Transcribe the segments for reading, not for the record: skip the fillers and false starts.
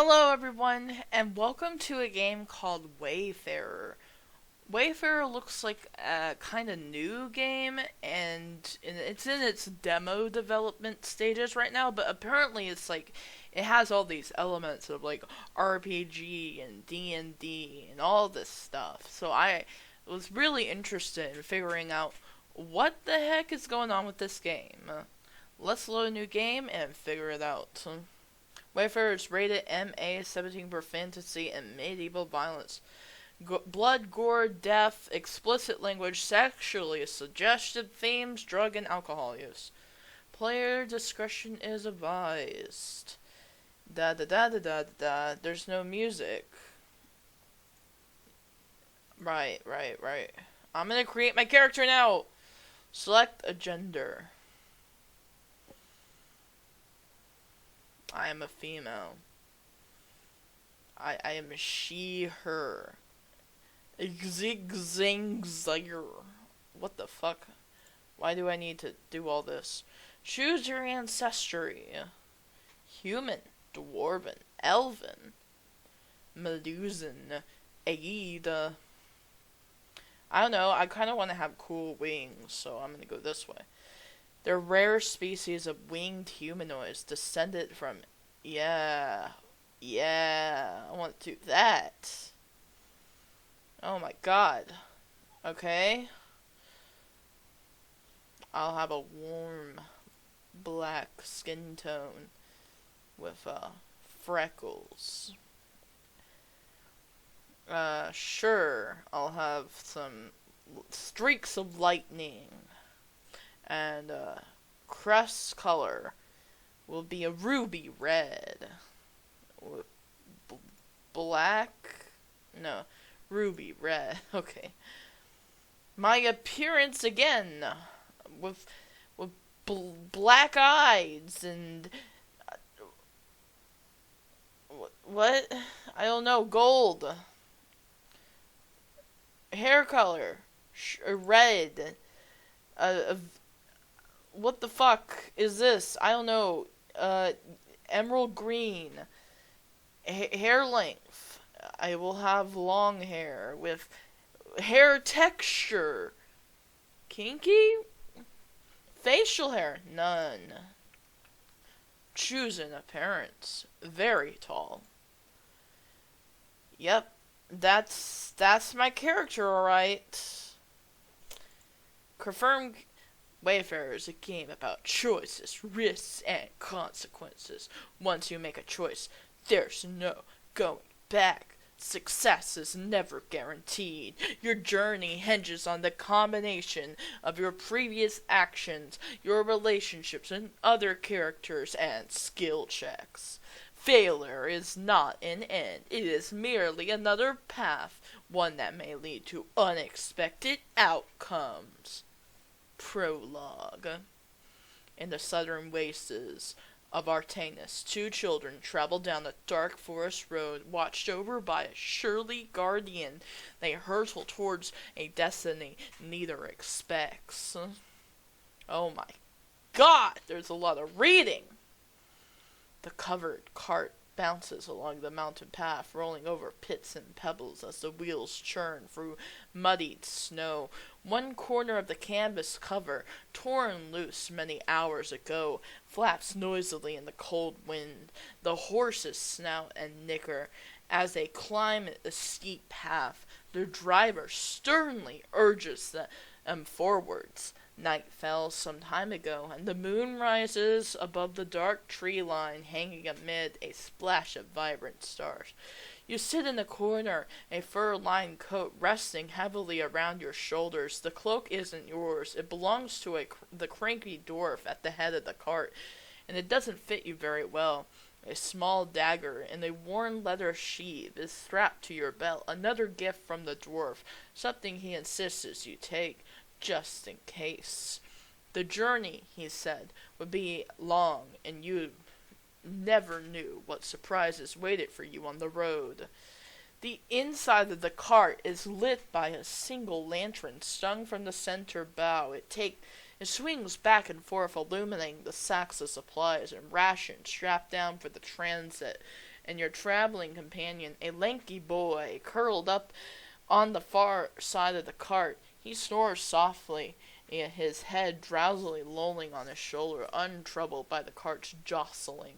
Hello, everyone, and welcome to a game called Wayfarer. Wayfarer looks like a kind of new game, and it's in its demo development stages right now, but apparently it has all these elements of like RPG and D&D and all this stuff. So I was really interested in figuring out what the heck is going on with this game. Let's load a new game and figure it out. Wayfarer is rated MA 17 for fantasy and medieval violence. Blood, gore, death, explicit language, sexually suggestive themes, drug and alcohol use. Player discretion is advised. Da da da da da da. There's no music. Right. I'm gonna create my character now. Select a gender. I am a female. I am she, her. Zig, zing, zire. What the fuck? Why do I need to do all this? Choose your ancestry. Human, dwarven, elven, Medusan, Aida. I don't know, I kind of want to have cool wings, so I'm gonna go this way. They're rare species of winged humanoids descended from... Yeah, I want to do that. Oh my god. Okay. I'll have a warm black skin tone with freckles. Sure, I'll have some streaks of lightning. And crest color will be a ruby red with black, no, ruby red. Okay. My appearance again with black eyes and what? I don't know. Gold hair color, red. What the fuck is this? I don't know. Emerald green. Hair length. I will have long hair with hair texture. Kinky? Facial hair? None. Choosing appearance. Very tall. Yep. That's my character, alright. Confirm. Wayfarer is a game about choices, risks, and consequences. Once you make a choice, there's no going back. Success is never guaranteed. Your journey hinges on the combination of your previous actions, your relationships and other characters, and skill checks. Failure is not an end. It is merely another path, one that may lead to unexpected outcomes. Prologue. In the southern wastes of Artanis, two children travel down a dark forest road, watched over by a surly guardian. They hurtle towards a destiny neither expects. Oh my god, there's a lot of reading! The covered cart bounces along the mountain path, rolling over pits and pebbles as the wheels churn through muddied snow. One corner of the canvas cover, torn loose many hours ago, flaps noisily in the cold wind. The horses snout and nicker as they climb the steep path. The driver sternly urges them forwards. Night fell some time ago, and the moon rises above the dark tree line, hanging amid a splash of vibrant stars. You sit in a corner, a fur-lined coat resting heavily around your shoulders. The cloak isn't yours. It belongs to the cranky dwarf at the head of the cart, and it doesn't fit you very well. A small dagger in a worn leather sheath is strapped to your belt, another gift from the dwarf, something he insists you take, just in case. The journey, he said, would be long, and you never knew what surprises waited for you on the road. The inside of the cart is lit by a single lantern strung from the center bow. It swings back and forth, illuminating the sacks of supplies and rations strapped down for the transit. and your traveling companion, a lanky boy, curled up on the far side of the cart. He snores softly, his head drowsily lolling on his shoulder, untroubled by the cart's jostling.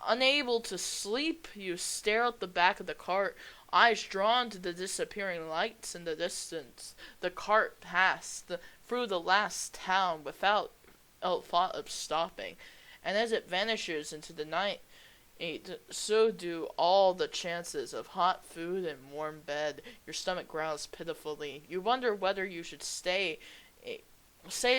Unable to sleep, you stare at the back of the cart, eyes drawn to the disappearing lights in the distance. The cart passed through the last town without thought of stopping, and as it vanishes into the night, so do all the chances of hot food and warm bed. Your stomach growls pitifully. You wonder whether you should say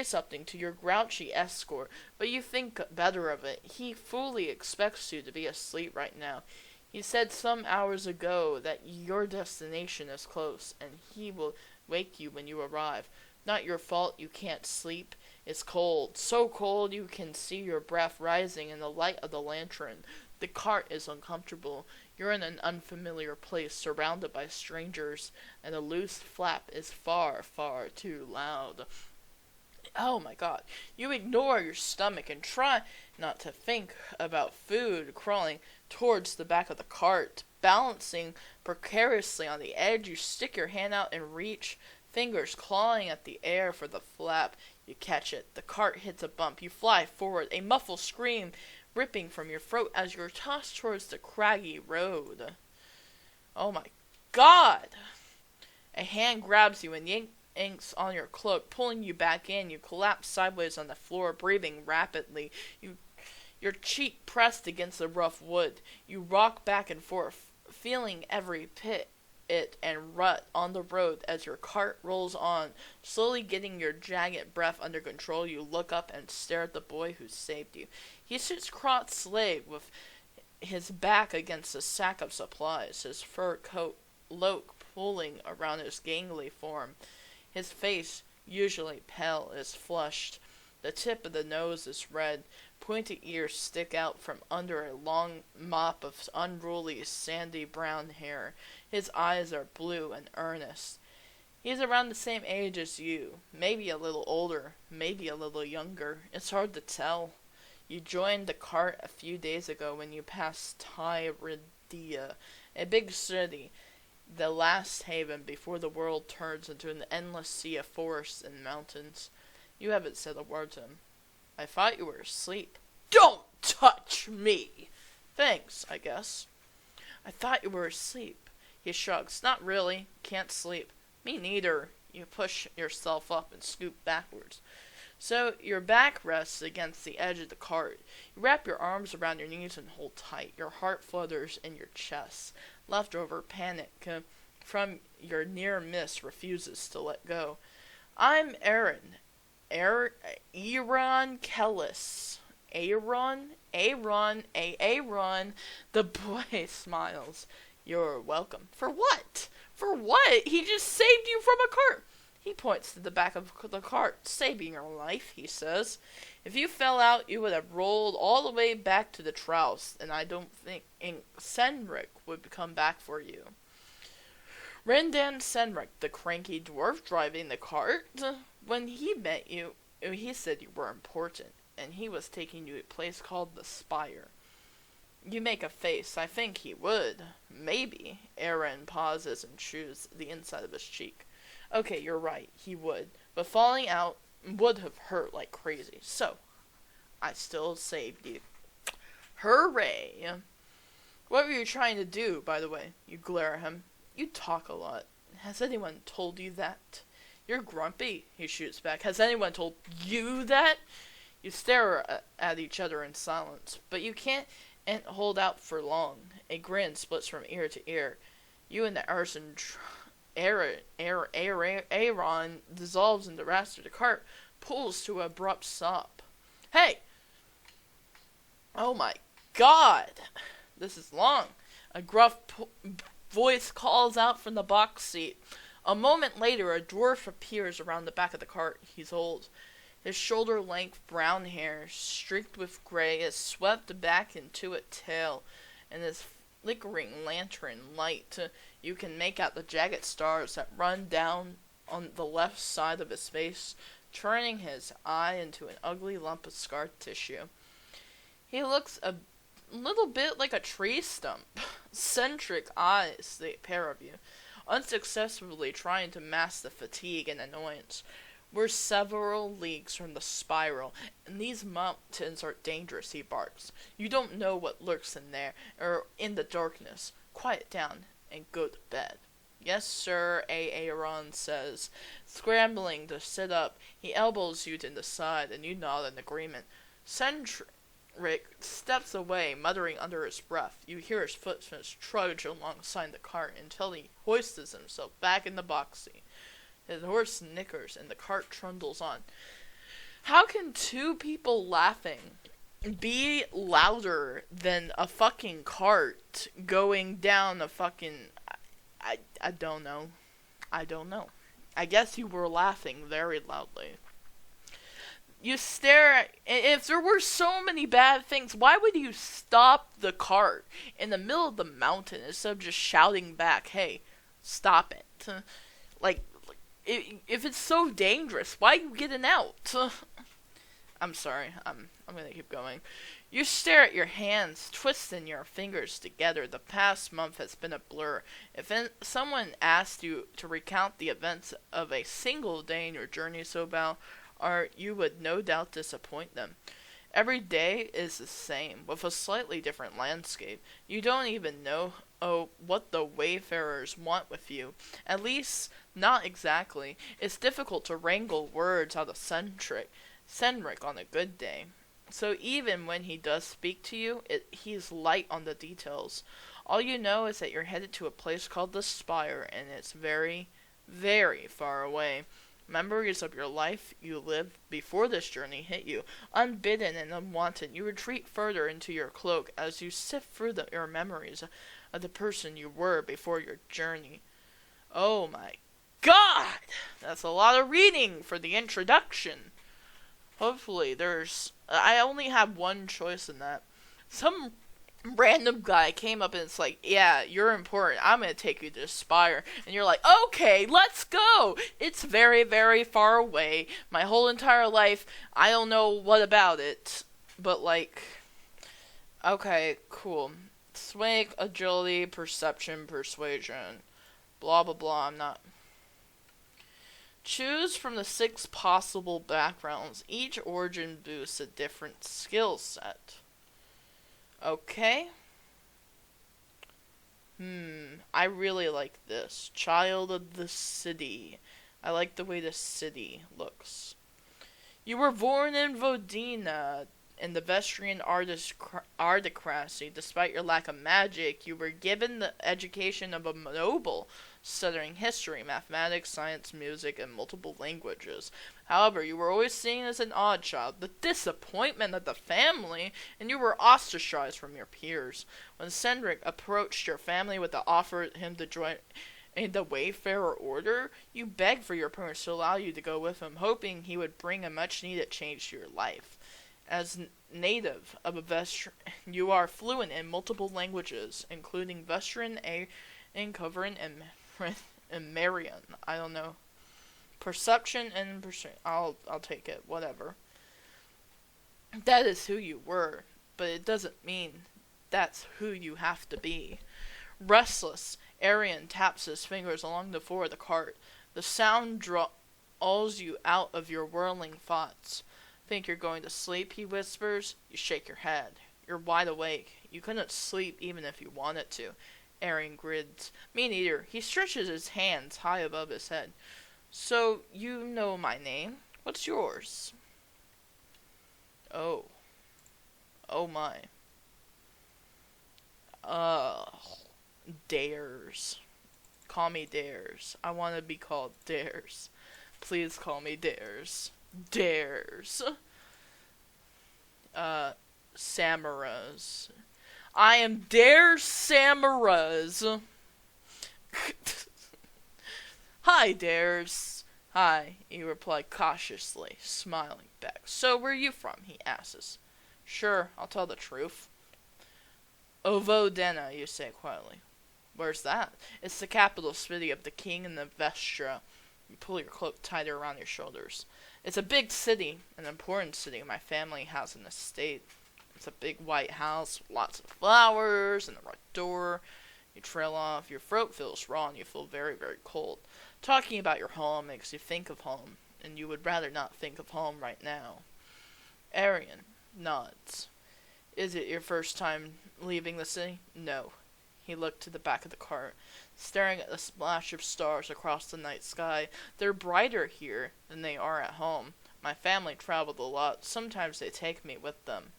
something to your grouchy escort, but you think better of it. He fully expects you to be asleep right now. He said some hours ago that your destination is close, and he will wake you when you arrive. Not your fault you can't sleep. It's cold, so cold you can see your breath rising in the light of the lantern. The cart is uncomfortable. You're in an unfamiliar place, surrounded by strangers, and the loose flap is far, far too loud. Oh my god. You ignore your stomach and try not to think about food crawling towards the back of the cart. Balancing precariously on the edge, you stick your hand out and reach, fingers clawing at the air for the flap. You catch it. The cart hits a bump. You fly forward, a muffled scream ripping from your throat as you're tossed towards the craggy road. Oh my god! A hand grabs you and yanks on your cloak, pulling you back in. You collapse sideways on the floor, breathing rapidly. Your cheek pressed against the rough wood. You rock back and forth, feeling every pit and rut on the road as your cart rolls on. Slowly getting your jagged breath under control, you look up and stare at the boy who saved you. He sits cross-legged with his back against a sack of supplies, his fur coat pulling around his gangly form. His face, usually pale, is flushed. The tip of the nose is red. Pointed ears stick out from under a long mop of unruly, sandy brown hair. His eyes are blue and earnest. He's around the same age as you, maybe a little older, maybe a little younger. It's hard to tell. You joined the cart a few days ago when you passed Tyridia, a big city, the last haven before the world turns into an endless sea of forests and mountains. You haven't said a word to him. I thought you were asleep. Don't touch me! Thanks, I guess. I thought you were asleep. He shrugs. Not really. Can't sleep. Me neither. You push yourself up and scoop backwards. So your back rests against the edge of the cart. You wrap your arms around your knees and hold tight. Your heart flutters in your chest. Leftover panic from your near miss refuses to let go. I'm Aaron Kellis. Aaron. The boy smiles. You're welcome. For what? For what? He just saved you from a cart. He points to the back of the cart. Saving your life, he says. If you fell out, you would have rolled all the way back to the troughs, and I don't think Senric would come back for you. Rendan Senric, the cranky dwarf driving the cart, when he met you, he said you were important, and he was taking you to a place called the Spire. You make a face. I think he would. Maybe. Aaron pauses and chews the inside of his cheek. Okay, you're right. He would. But falling out would have hurt like crazy. So, I still saved you. Hooray! What were you trying to do, by the way? You glare at him. You talk a lot. Has anyone told you that? You're grumpy, he shoots back. Has anyone told you that? You stare at each other in silence, but you can't hold out for long. A grin splits from ear to ear. You and the arson Aaron dissolves in the rest of the cart, pulls to an abrupt stop. Hey! Oh my god! This is long. A gruff voice calls out from the box seat. A moment later, a dwarf appears around the back of the cart. He's old. His shoulder-length brown hair, streaked with gray, is swept back into a tail, and his flickering lantern light, you can make out the jagged stars that run down on the left side of his face, turning his eye into an ugly lump of scar tissue. He looks little bit like a tree stump. Centric eyes, the pair of you, unsuccessfully trying to mask the fatigue and annoyance. We're several leagues from the spiral, and these mountains are dangerous, he barks. You don't know what lurks in there, or in the darkness. Quiet down, and go to bed. Yes, sir, Aaron says. Scrambling to sit up, he elbows you in the side, and you nod in agreement. Centric steps away, muttering under his breath. You hear his footsteps trudge alongside the cart until he hoists himself back in the box seat. His horse snickers, and the cart trundles on. How can two people laughing be louder than a fucking cart going down a fucking... I don't know. I don't know. I guess you were laughing very loudly. You stare at... If there were so many bad things, why would you stop the cart in the middle of the mountain instead of just shouting back, hey, stop it? Like, if it's so dangerous, why are you getting out? I'm sorry, I'm gonna keep going. You stare at your hands, twisting your fingers together. The past month has been a blur. If someone asked you to recount the events of a single day in your journey so far, you would no doubt disappoint them. Every day is the same, with a slightly different landscape. You don't even know what the Wayfarers want with you. At least, not exactly. It's difficult to wrangle words out of Centric on a good day. So even when he does speak to you, he's light on the details. All you know is that you're headed to a place called the Spire, and it's very, very far away. Memories of your life you lived before this journey hit you. Unbidden and unwanted, you retreat further into your cloak as you sift through your memories of the person you were before your journey. Oh my god! That's a lot of reading for the introduction. Hopefully I only have one choice in that. Some random guy came up and it's like, yeah, you're important. I'm going to take you to the Spire. And you're like, okay, let's go. It's very, very far away. My whole entire life, I don't know what about it. But like, okay, cool. Swag, agility, perception, persuasion. Blah, blah, blah. I'm not... Choose from the 6 possible backgrounds. Each origin boosts a different skill set. Okay. I really like this. Child of the city. I like the way the city looks. You were born in Vodina, in the Vestrian aristocracy. Despite your lack of magic, you were given the education of a noble, studying history, mathematics, science, music, and multiple languages. However, you were always seen as an odd child, the disappointment of the family, and you were ostracized from your peers. When Cendric approached your family with the offer him to join in the Wayfarer order, you begged for your parents to allow you to go with him, hoping he would bring a much-needed change to your life. As native of a Vestrian, you are fluent in multiple languages, including Vestrian, and Coveran, and Marian. I don't know. Perception and persuasion. I'll take it. Whatever. That is who you were, but it doesn't mean that's who you have to be. Restless, Arian taps his fingers along the floor of the cart. The sound draws you out of your whirling thoughts. Think you're going to sleep, he whispers. You shake your head. You're wide awake. You couldn't sleep even if you wanted to. Arian grins. Me neither. He stretches his hands high above his head. So, you know my name. What's yours? Oh. Oh my. Dares. Call me Dares. I want to be called Dares. Please call me Dares. Dares. Samaras. I am Dares Samaras. Hi, Dares. Hi, you reply cautiously, smiling back. So, where are you from? He asks. Sure, I'll tell the truth. Ovodena, you say quietly. Where's that? It's the capital city of the king and the Vestra. You pull your cloak tighter around your shoulders. It's a big city, an important city. My family has an estate. It's a big white house with lots of flowers and a red door. You trail off, your throat feels raw and you feel very, very cold. Talking about your home makes you think of home, and you would rather not think of home right now. Arian nods. Is it your first time leaving the city? No. He looked to the back of the cart, staring at the splash of stars across the night sky. They're brighter here than they are at home. My family traveled a lot. Sometimes they take me with them.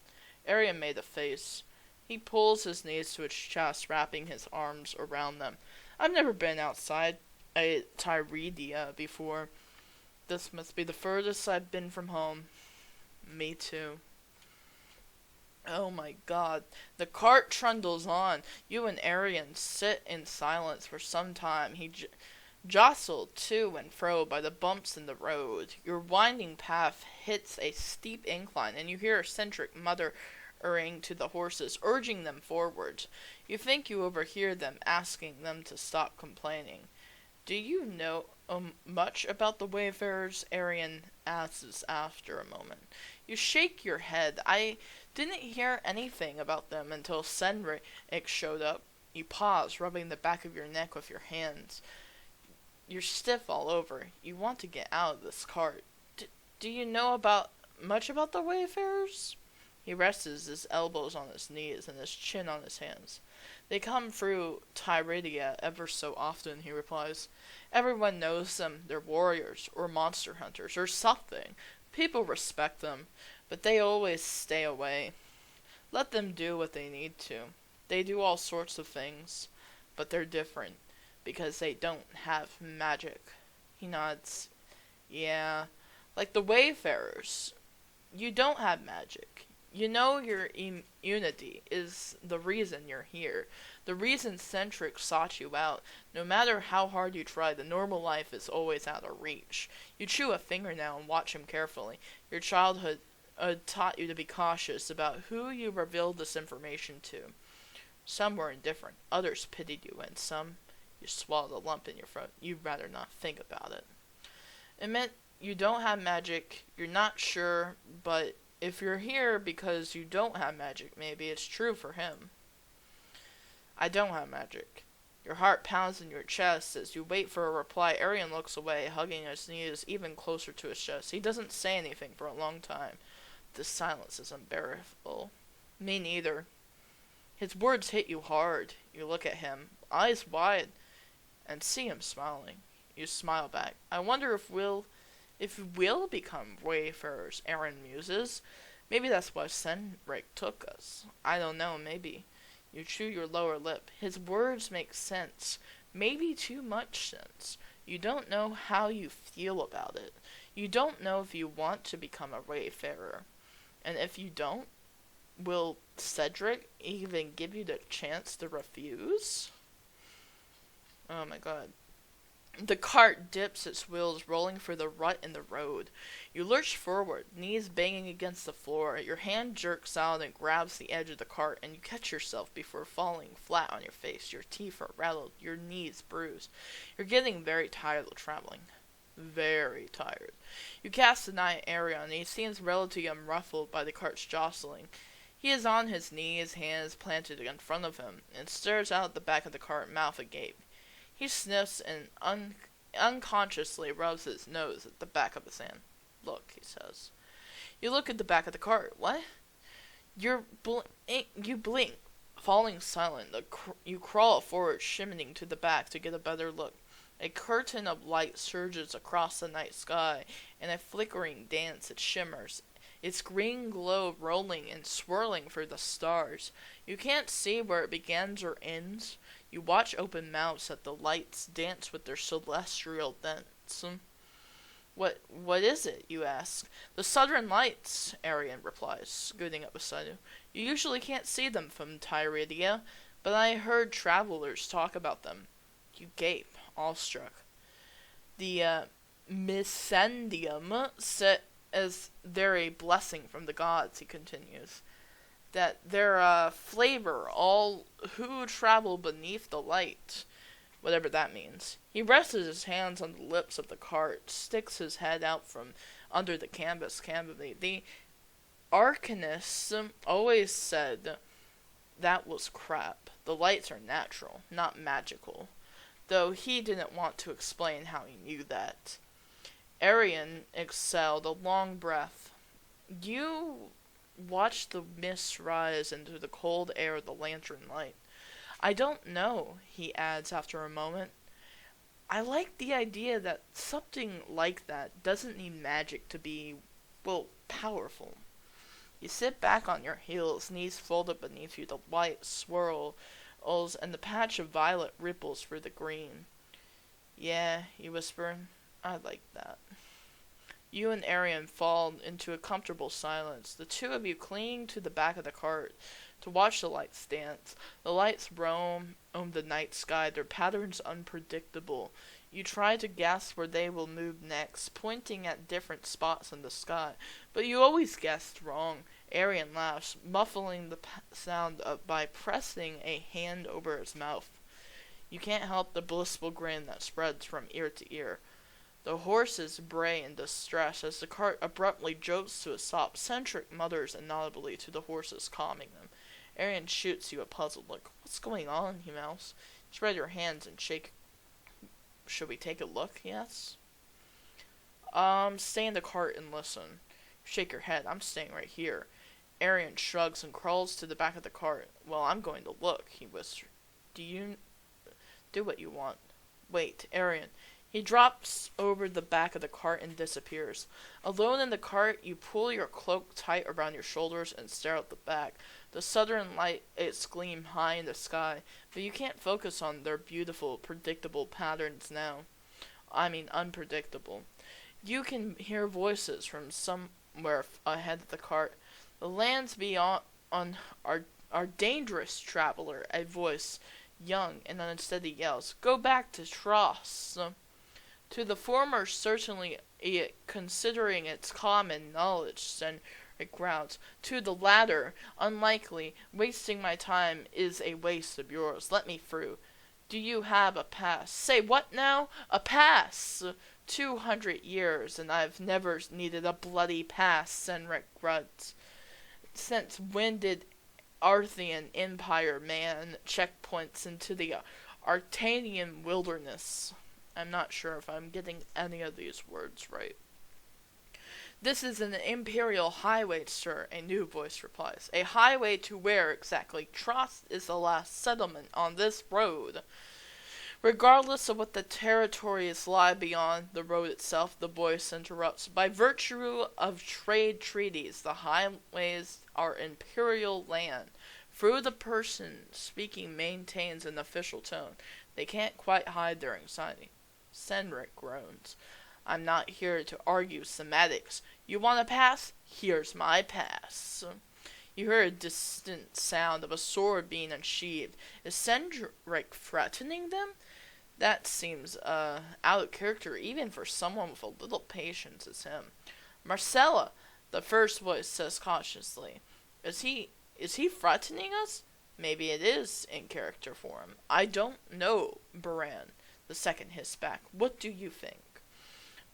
Arian made a face. He pulls his knees to his chest, wrapping his arms around them. I've never been outside Tyredia before. This must be the furthest I've been from home. Me too. Oh my god. The cart trundles on. You and Arian sit in silence for some time. He jostled to and fro by the bumps in the road. Your winding path hits a steep incline, and you hear a eccentric muttering to the horses, urging them forward. You think you overhear them, asking them to stop complaining. Do you know much about the Wayfarers? Arian asks after a moment. You shake your head. I didn't hear anything about them until Cendric showed up. You pause, rubbing the back of your neck with your hands. You're stiff all over. You want to get out of this cart. Do you know much about the Wayfarers? He rests his elbows on his knees and his chin on his hands. They come through Tyredia ever so often, he replies. Everyone knows them. They're warriors, or monster hunters, or something. People respect them, but they always stay away. Let them do what they need to. They do all sorts of things, but they're different, because they don't have magic. He nods. Yeah, like the Wayfarers. You don't have magic. You know your immunity is the reason you're here. The reason Cendric sought you out. No matter how hard you try, the normal life is always out of reach. You chew a fingernail and watch him carefully. Your childhood taught you to be cautious about who you revealed this information to. Some were indifferent. Others pitied you, and some you swallowed a lump in your throat. You'd rather not think about it. It meant you don't have magic. You're not sure, but if you're here because you don't have magic, maybe it's true for him. I don't have magic. Your heart pounds in your chest as you wait for a reply. Arian looks away, hugging his knees even closer to his chest. He doesn't say anything for a long time. The silence is unbearable. Me neither. His words hit you hard. You look at him, eyes wide, and see him smiling. You smile back. I wonder if we'll become Wayfarers, Aaron muses. Maybe that's why Cendric took us. I don't know, maybe. You chew your lower lip. His words make sense. Maybe too much sense. You don't know how you feel about it. You don't know if you want to become a Wayfarer. And if you don't, will Cendric even give you the chance to refuse? Oh my god. The cart dips its wheels, rolling through the rut in the road. You lurch forward, knees banging against the floor. Your hand jerks out and grabs the edge of the cart, and you catch yourself before falling flat on your face. Your teeth are rattled, your knees bruised. You're getting very tired of traveling. Very tired. You cast an eye at Arian, and he seems relatively unruffled by the cart's jostling. He is on his knees, hands planted in front of him, and stares out the back of the cart, mouth agape. He sniffs and unconsciously rubs his nose at the back of his hand. Look, he says. You look at the back of the cart. What? You blink, falling silent. You crawl forward, shimmying to the back to get a better look. A curtain of light surges across the night sky, in a flickering dance it shimmers, its green glow rolling and swirling through the stars. You can't see where it begins or ends. You watch open mouths at the lights dance with their celestial dance. What is it, you ask? The Southern Lights, Arian replies, scooting up beside you. You usually can't see them from Tyredia, but I heard travelers talk about them. You gape, awestruck. The Mycendium set as they're a blessing from the gods, he continues. That their flavor all who travel beneath the light, whatever that means. He rests his hands on the lips of the cart, sticks his head out from under the canvas cavity. Arcanists always said that was crap. The lights are natural, not magical. Though he didn't want to explain how he knew that. Arian exhaled a long breath. You watched the mist rise into the cold air of the lantern light. I don't know, he adds after a moment. I like the idea that something like that doesn't need magic to be, well, powerful. You sit back on your heels, knees folded beneath you, the light swirls, and the patch of violet ripples through the green. Yeah, you whisper, I like that. You and Arian fall into a comfortable silence, the two of you clinging to the back of the cart to watch the lights dance. The lights roam over the night sky, their patterns unpredictable. You try to guess where they will move next, pointing at different spots in the sky, but you always guessed wrong. Arian laughs, muffling the sound by pressing a hand over his mouth. You can't help the blissful grin that spreads from ear to ear. The horses bray in distress as the cart abruptly jolts to a stop. Centric mutters inaudibly to the horses, calming them. Arian shoots you a puzzled look. What's going on, he mouths. Spread your hands and shake. Should we take a look? Yes. Stay in the cart and listen. Shake your head. I'm staying right here. Arian shrugs and crawls to the back of the cart. Well, I'm going to look, he whispers. Do what you want. Wait, Arian. He drops over the back of the cart and disappears. Alone in the cart, you pull your cloak tight around your shoulders and stare at the back. The southern lights gleam high in the sky, but you can't focus on their beautiful, predictable patterns now. I mean, unpredictable. You can hear voices from somewhere ahead of the cart. The lands beyond are dangerous, traveler, a voice, young and unsteady, yells. Go back to Tross. To the former, certainly, considering its common knowledge, Cendric growls. To the latter, unlikely, wasting my time is a waste of yours. Let me through. Do you have a pass? Say what now? A pass! 200 years, and I've never needed a bloody pass, Cendric grunts. Since when did Arthian Empire man checkpoints into the Artanian wilderness? I'm not sure if I'm getting any of these words right. This is an imperial highway, sir, a new voice replies. A highway to where exactly? Trost is the last settlement on this road. Regardless of what the territories lie beyond the road itself, the voice interrupts. By virtue of trade treaties, the highways are imperial land. Through the person speaking maintains an official tone. They can't quite hide their anxiety. Cendric groans. I'm not here to argue semantics. You want a pass? Here's my pass. You hear a distant sound of a sword being unsheathed. Is Cendric threatening them? That seems out of character even for someone with a little patience as him. Marcella, the first voice says cautiously. Is he threatening us? Maybe it is in character for him. I don't know, Baran. The second hissed back. What do you think?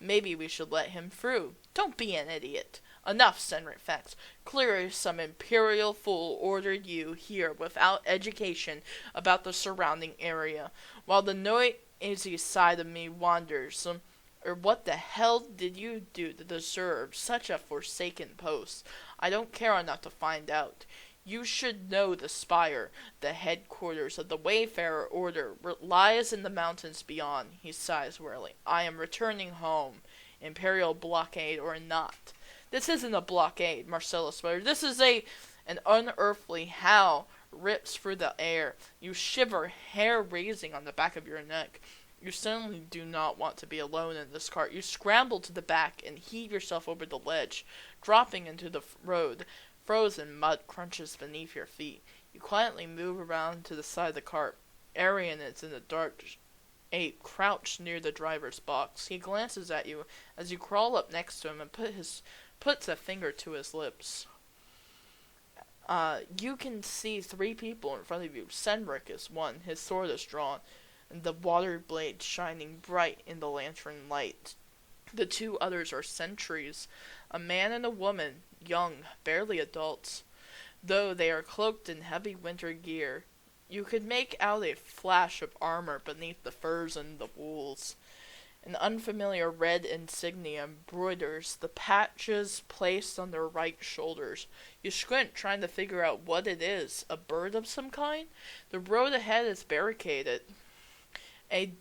Maybe we should let him through. Don't be an idiot. Enough, Cendric facts. Clearly some imperial fool ordered you here without education about the surrounding area, while the noisy side of me wanders. Or what the hell did you do to deserve such a forsaken post? I don't care enough to find out. You should know the Spire, the headquarters of the Wayfarer Order, lies in the mountains beyond. He sighs wearily. I am returning home, imperial blockade or not. This isn't a blockade, Marcella sputtered. This is an unearthly howl rips through the air. You shiver, hair raising on the back of your neck. You certainly do not want to be alone in this cart. You scramble to the back and heave yourself over the ledge, dropping into the road. Frozen mud crunches beneath your feet. You quietly move around to the side of the cart. Arian is in the dark, crouched near the driver's box. He glances at you as you crawl up next to him and puts a finger to his lips. You can see 3 people in front of you. Cendric is one. His sword is drawn, and the water blade shining bright in the lantern light. The 2 others are sentries, a man and a woman. young, barely adults, though they are cloaked in heavy winter gear. You could make out a flash of armor beneath the furs and the wools. An unfamiliar red insignia embroiders the patches placed on their right shoulders. You squint, trying to figure out what it is. A bird of some kind? The road ahead is barricaded. A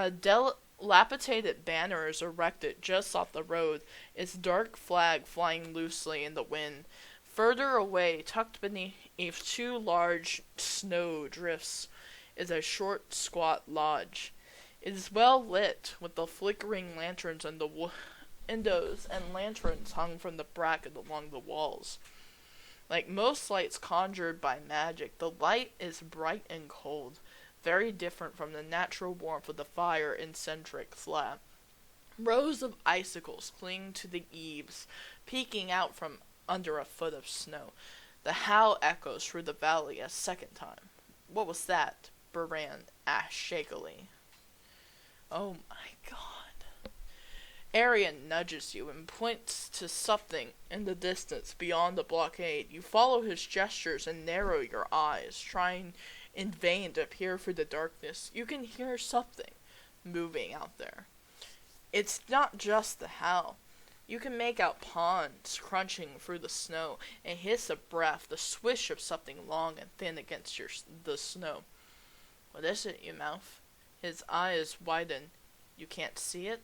dilapidated banner is erected just off the road, its dark flag flying loosely in the wind. Further away, tucked beneath two large snow drifts, is a short, squat lodge. It is well lit, with the flickering lanterns in the windows and lanterns hung from the bracket along the walls. Like most lights conjured by magic, the light is bright and cold, very different from the natural warmth of the fire in Centric's lab. Rows of icicles cling to the eaves, peeking out from under a foot of snow. The howl echoes through the valley a second time. What was that? Buran asked shakily. Oh my god. Arian nudges you and points to something in the distance beyond the blockade. You follow his gestures and narrow your eyes, trying in vain to peer through the darkness. You can hear something moving out there. It's not just the howl. You can make out pawns crunching through the snow, a hiss of breath, the swish of something long and thin against the snow. What is it, you mouth? His eyes widen. You can't see it?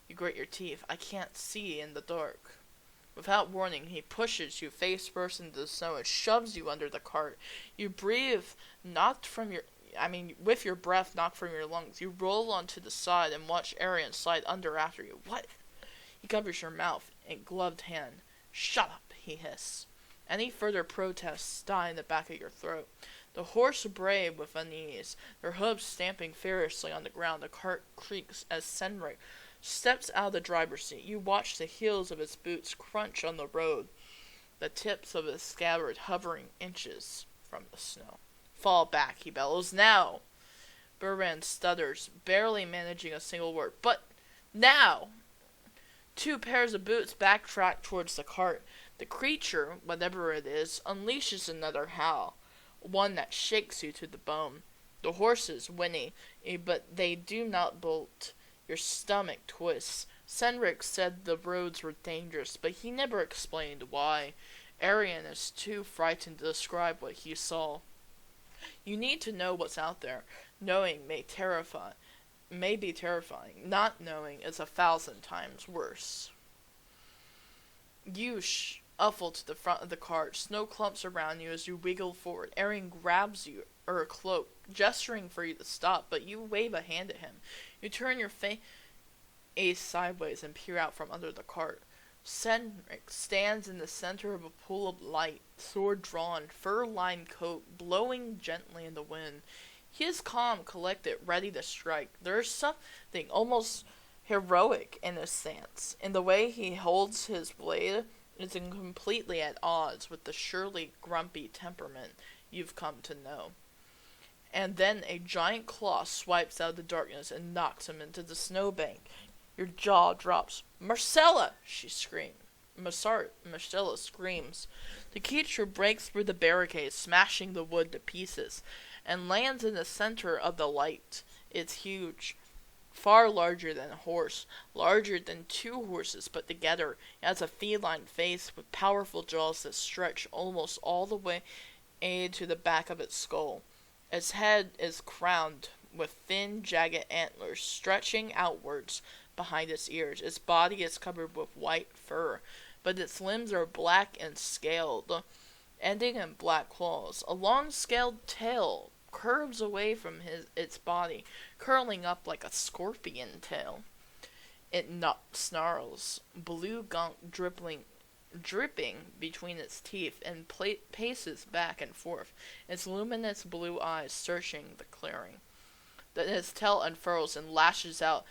You grit your teeth. I can't see in the dark. Without warning, he pushes you face first into the snow and shoves you under the cart. You breathe, with your breath knocked from your lungs. You roll onto the side and watch Arian slide under after you. What? He covers your mouth, a gloved hand. Shut up, he hisses. Any further protests die in the back of your throat. The horse bray with unease, their hooves stamping furiously on the ground. The cart creaks as Senric steps out of the driver's seat. You watch the heels of his boots crunch on the road, the tips of his scabbard hovering inches from the snow. Fall back, he bellows. Now! Buran stutters, barely managing a single word. But now! Two pairs of boots backtrack towards the cart. The creature, whatever it is, unleashes another howl, one that shakes you to the bone. The horses whinny, but they do not bolt. Your stomach twists. Senric said the roads were dangerous, but he never explained why. Arian is too frightened to describe what he saw. You need to know what's out there. Knowing may be terrifying. Not knowing is 1,000 times worse. You shuffle to the front of the cart. Snow clumps around you as you wiggle forward. Arian grabs you, a cloak, gesturing for you to stop, but you wave a hand at him. You turn your face sideways and peer out from under the cart. Senric stands in the center of a pool of light, sword drawn, fur-lined coat blowing gently in the wind. He is calm, collected, ready to strike. There is something almost heroic in his stance. In the way he holds his blade is completely at odds with the surely grumpy temperament you've come to know. And then a giant claw swipes out of the darkness and knocks him into the snowbank. Your jaw drops. Marcella! She screams. Marcella screams. The creature breaks through the barricade, smashing the wood to pieces, and lands in the center of the light. It's huge. Far larger than a horse. Larger than 2 horses put together. It has a feline face with powerful jaws that stretch almost all the way to the back of its skull. Its head is crowned with thin, jagged antlers stretching outwards behind its ears. Its body is covered with white fur, but its limbs are black and scaled, ending in black claws. A long scaled tail curves away from its body, curling up like a scorpion tail. It snarls, blue gunk dripping between its teeth, and paces back and forth, its luminous blue eyes searching the clearing. Then its tail unfurls and lashes out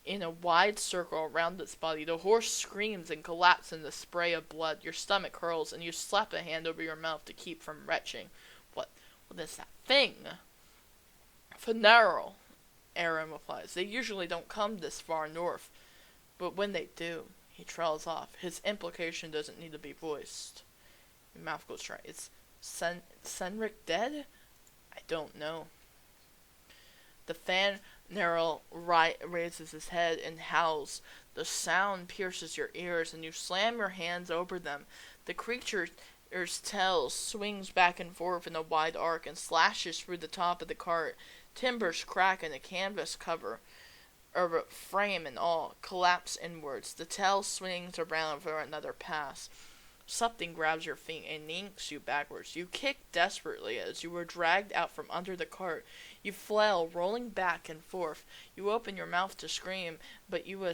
in a wide circle around its body. The horse screams and collapses in the spray of blood. Your stomach curls, and you slap a hand over your mouth to keep from retching. What is that thing? Funeral, Aaron replies. They usually don't come this far north, but when they do, He trails off. His implication doesn't need to be voiced. Your mouth goes dry. Is Senric dead? I don't know. The Fanarl raises his head and howls. The sound pierces your ears, and you slam your hands over them. The creature's tail swings back and forth in a wide arc and slashes through the top of the cart. Timbers crack and the canvas cover, or frame and all, collapse inwards. The tail swings around for another pass. Something grabs your feet and yanks you backwards. You kick desperately as you were dragged out from under the cart. You flail, rolling back and forth. You open your mouth to scream, but your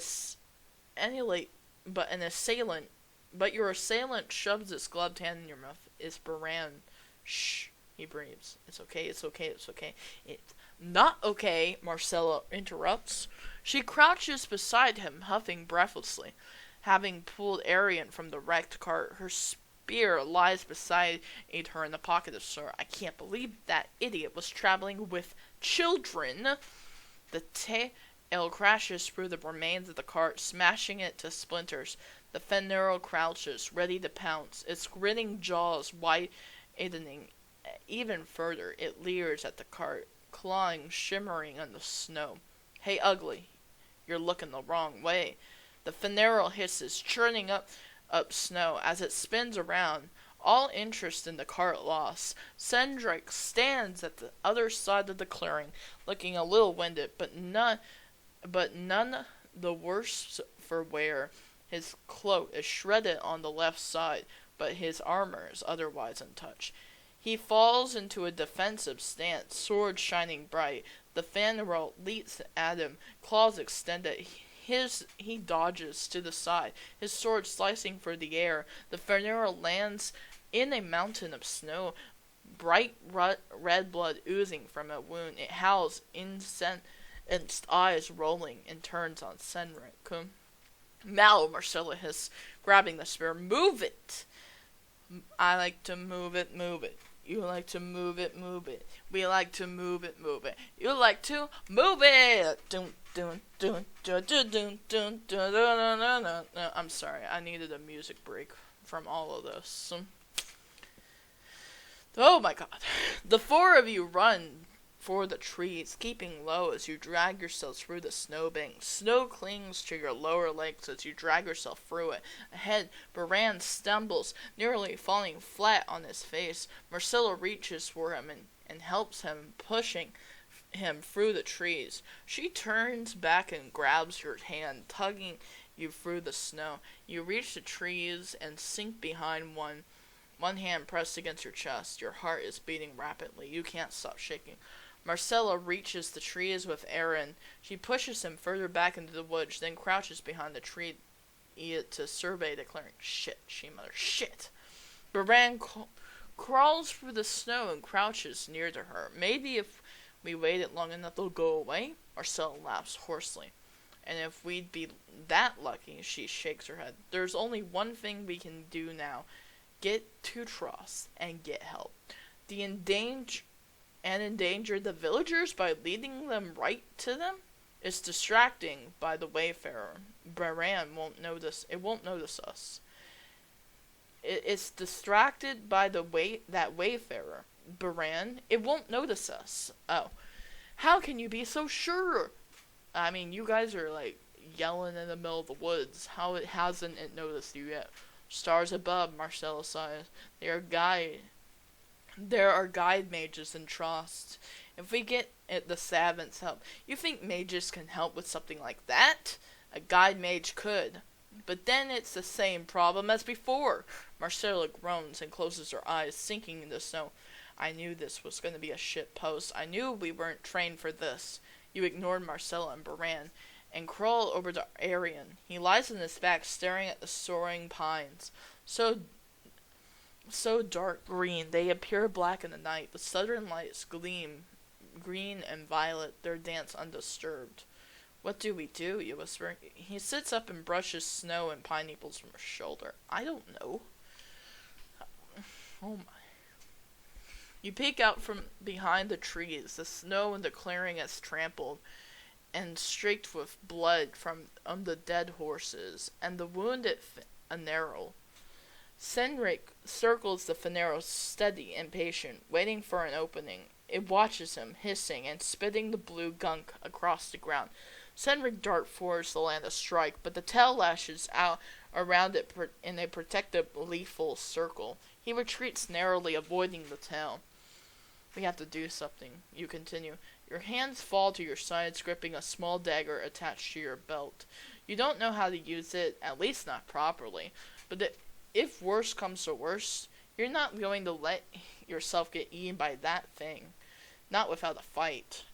assailant shoves his gloved hand in your mouth. It's Baran. Shh, he breathes. It's okay, it's okay, it's okay. It's not okay, Marcella interrupts. She crouches beside him, huffing breathlessly. Having pulled Arian from the wrecked cart, her spear lies beside her in the pocket of Sir. I can't believe that idiot was traveling with children. The tail crashes through the remains of the cart, smashing it to splinters. The Fenero crouches, ready to pounce, its grinning jaws widening even further. It leers at the cart, clawing shimmering on the snow. Hey, ugly, you're looking the wrong way. The Fenero hisses, churning up snow as it spins around. All interest in the cart lost. Cendric stands at the other side of the clearing, looking a little winded, but none the worse for wear. His cloak is shredded on the left side, but his armor is otherwise untouched. He falls into a defensive stance, sword shining bright. The Fenero leaps at him, claws extended. He dodges to the side, his sword slicing through the air. The Fenero lands in a mountain of snow, bright red blood oozing from a wound. It howls, its eyes rolling, and turns on Senric. Mal, Marcella hisses, grabbing the spear. Move it! I like to move it, move it. You like to move it, move it. We like to move it, move it. You like to move it! I'm sorry, I needed a music break from all of this. Oh my god. The four of you run for the trees, keeping low as you drag yourselves through the snowbank. Snow clings to your lower legs as you drag yourself through it. Ahead, Baran stumbles, nearly falling flat on his face. Marcella reaches for him and helps him, pushing him through the trees. She turns back and grabs your hand, tugging you through the snow. You reach the trees and sink behind one hand pressed against your chest. Your heart is beating rapidly. You can't stop shaking. Marcella reaches the trees with Aaron. She pushes him further back into the woods, then crouches behind the tree to survey the clearing. Shit, she mutters. Shit! Baran crawls through the snow and crouches near to her. Maybe if we waited long enough, they'll go away? Marcella laughs hoarsely. And if we'd be that lucky, she shakes her head. There's only one thing we can do now. Get to Tross and get help. Endanger the villagers by leading them right to them? It's distracting by the Wayfarer. Baran won't notice. It won't notice us. It's distracted by that Wayfarer. Baran, it won't notice us. Oh. How can you be so sure? I mean, you guys are like yelling in the middle of the woods. How hasn't it noticed you yet? Stars above, Marcella sighs. There are guide mages in Trost. If we get the savants' help, you think mages can help with something like that? A guide mage could. But then it's the same problem as before. Marcella groans and closes her eyes, sinking into snow. I knew this was going to be a shit post. I knew we weren't trained for this. You ignored Marcella and Baran and crawl over to Arian. He lies on his back, staring at the soaring pines. So dark green, they appear black in the night. The southern lights gleam green and violet, their dance undisturbed. What do we do? You whisper. He sits up and brushes snow and pine needles from his shoulder. I don't know. Oh my. You peek out from behind the trees. The snow in the clearing has trampled and streaked with blood from the dead horses and the wounded Phanerol. Cynric circles the Phanerol steady and patient, waiting for an opening. It watches him, hissing and spitting the blue gunk across the ground. Cynric darts forwards to land a strike, but the tail lashes out around it in a protective, lethal circle. He retreats narrowly, avoiding the tail. We have to do something, you continue. Your hands fall to your sides, gripping a small dagger attached to your belt. You don't know how to use it, at least not properly, but if worse comes to worse, you're not going to let yourself get eaten by that thing. Not without a fight.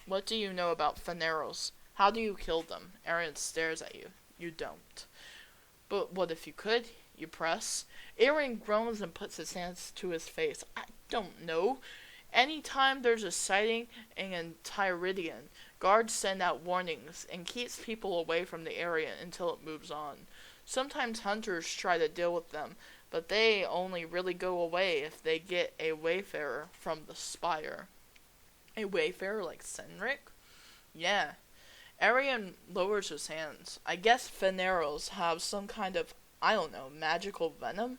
What do you know about Phanerols? How do you kill them? Arian stares at you. You don't. But what if you could? You press. Arian groans and puts his hands to his face. I don't know. Anytime there's a sighting in Tyridian, guards send out warnings and keeps people away from the area until it moves on. Sometimes hunters try to deal with them, but they only really go away if they get a Wayfarer from the spire. A Wayfarer like Cynric? Yeah. Arian lowers his hands. I guess Phanerols have some kind of, I don't know, magical venom?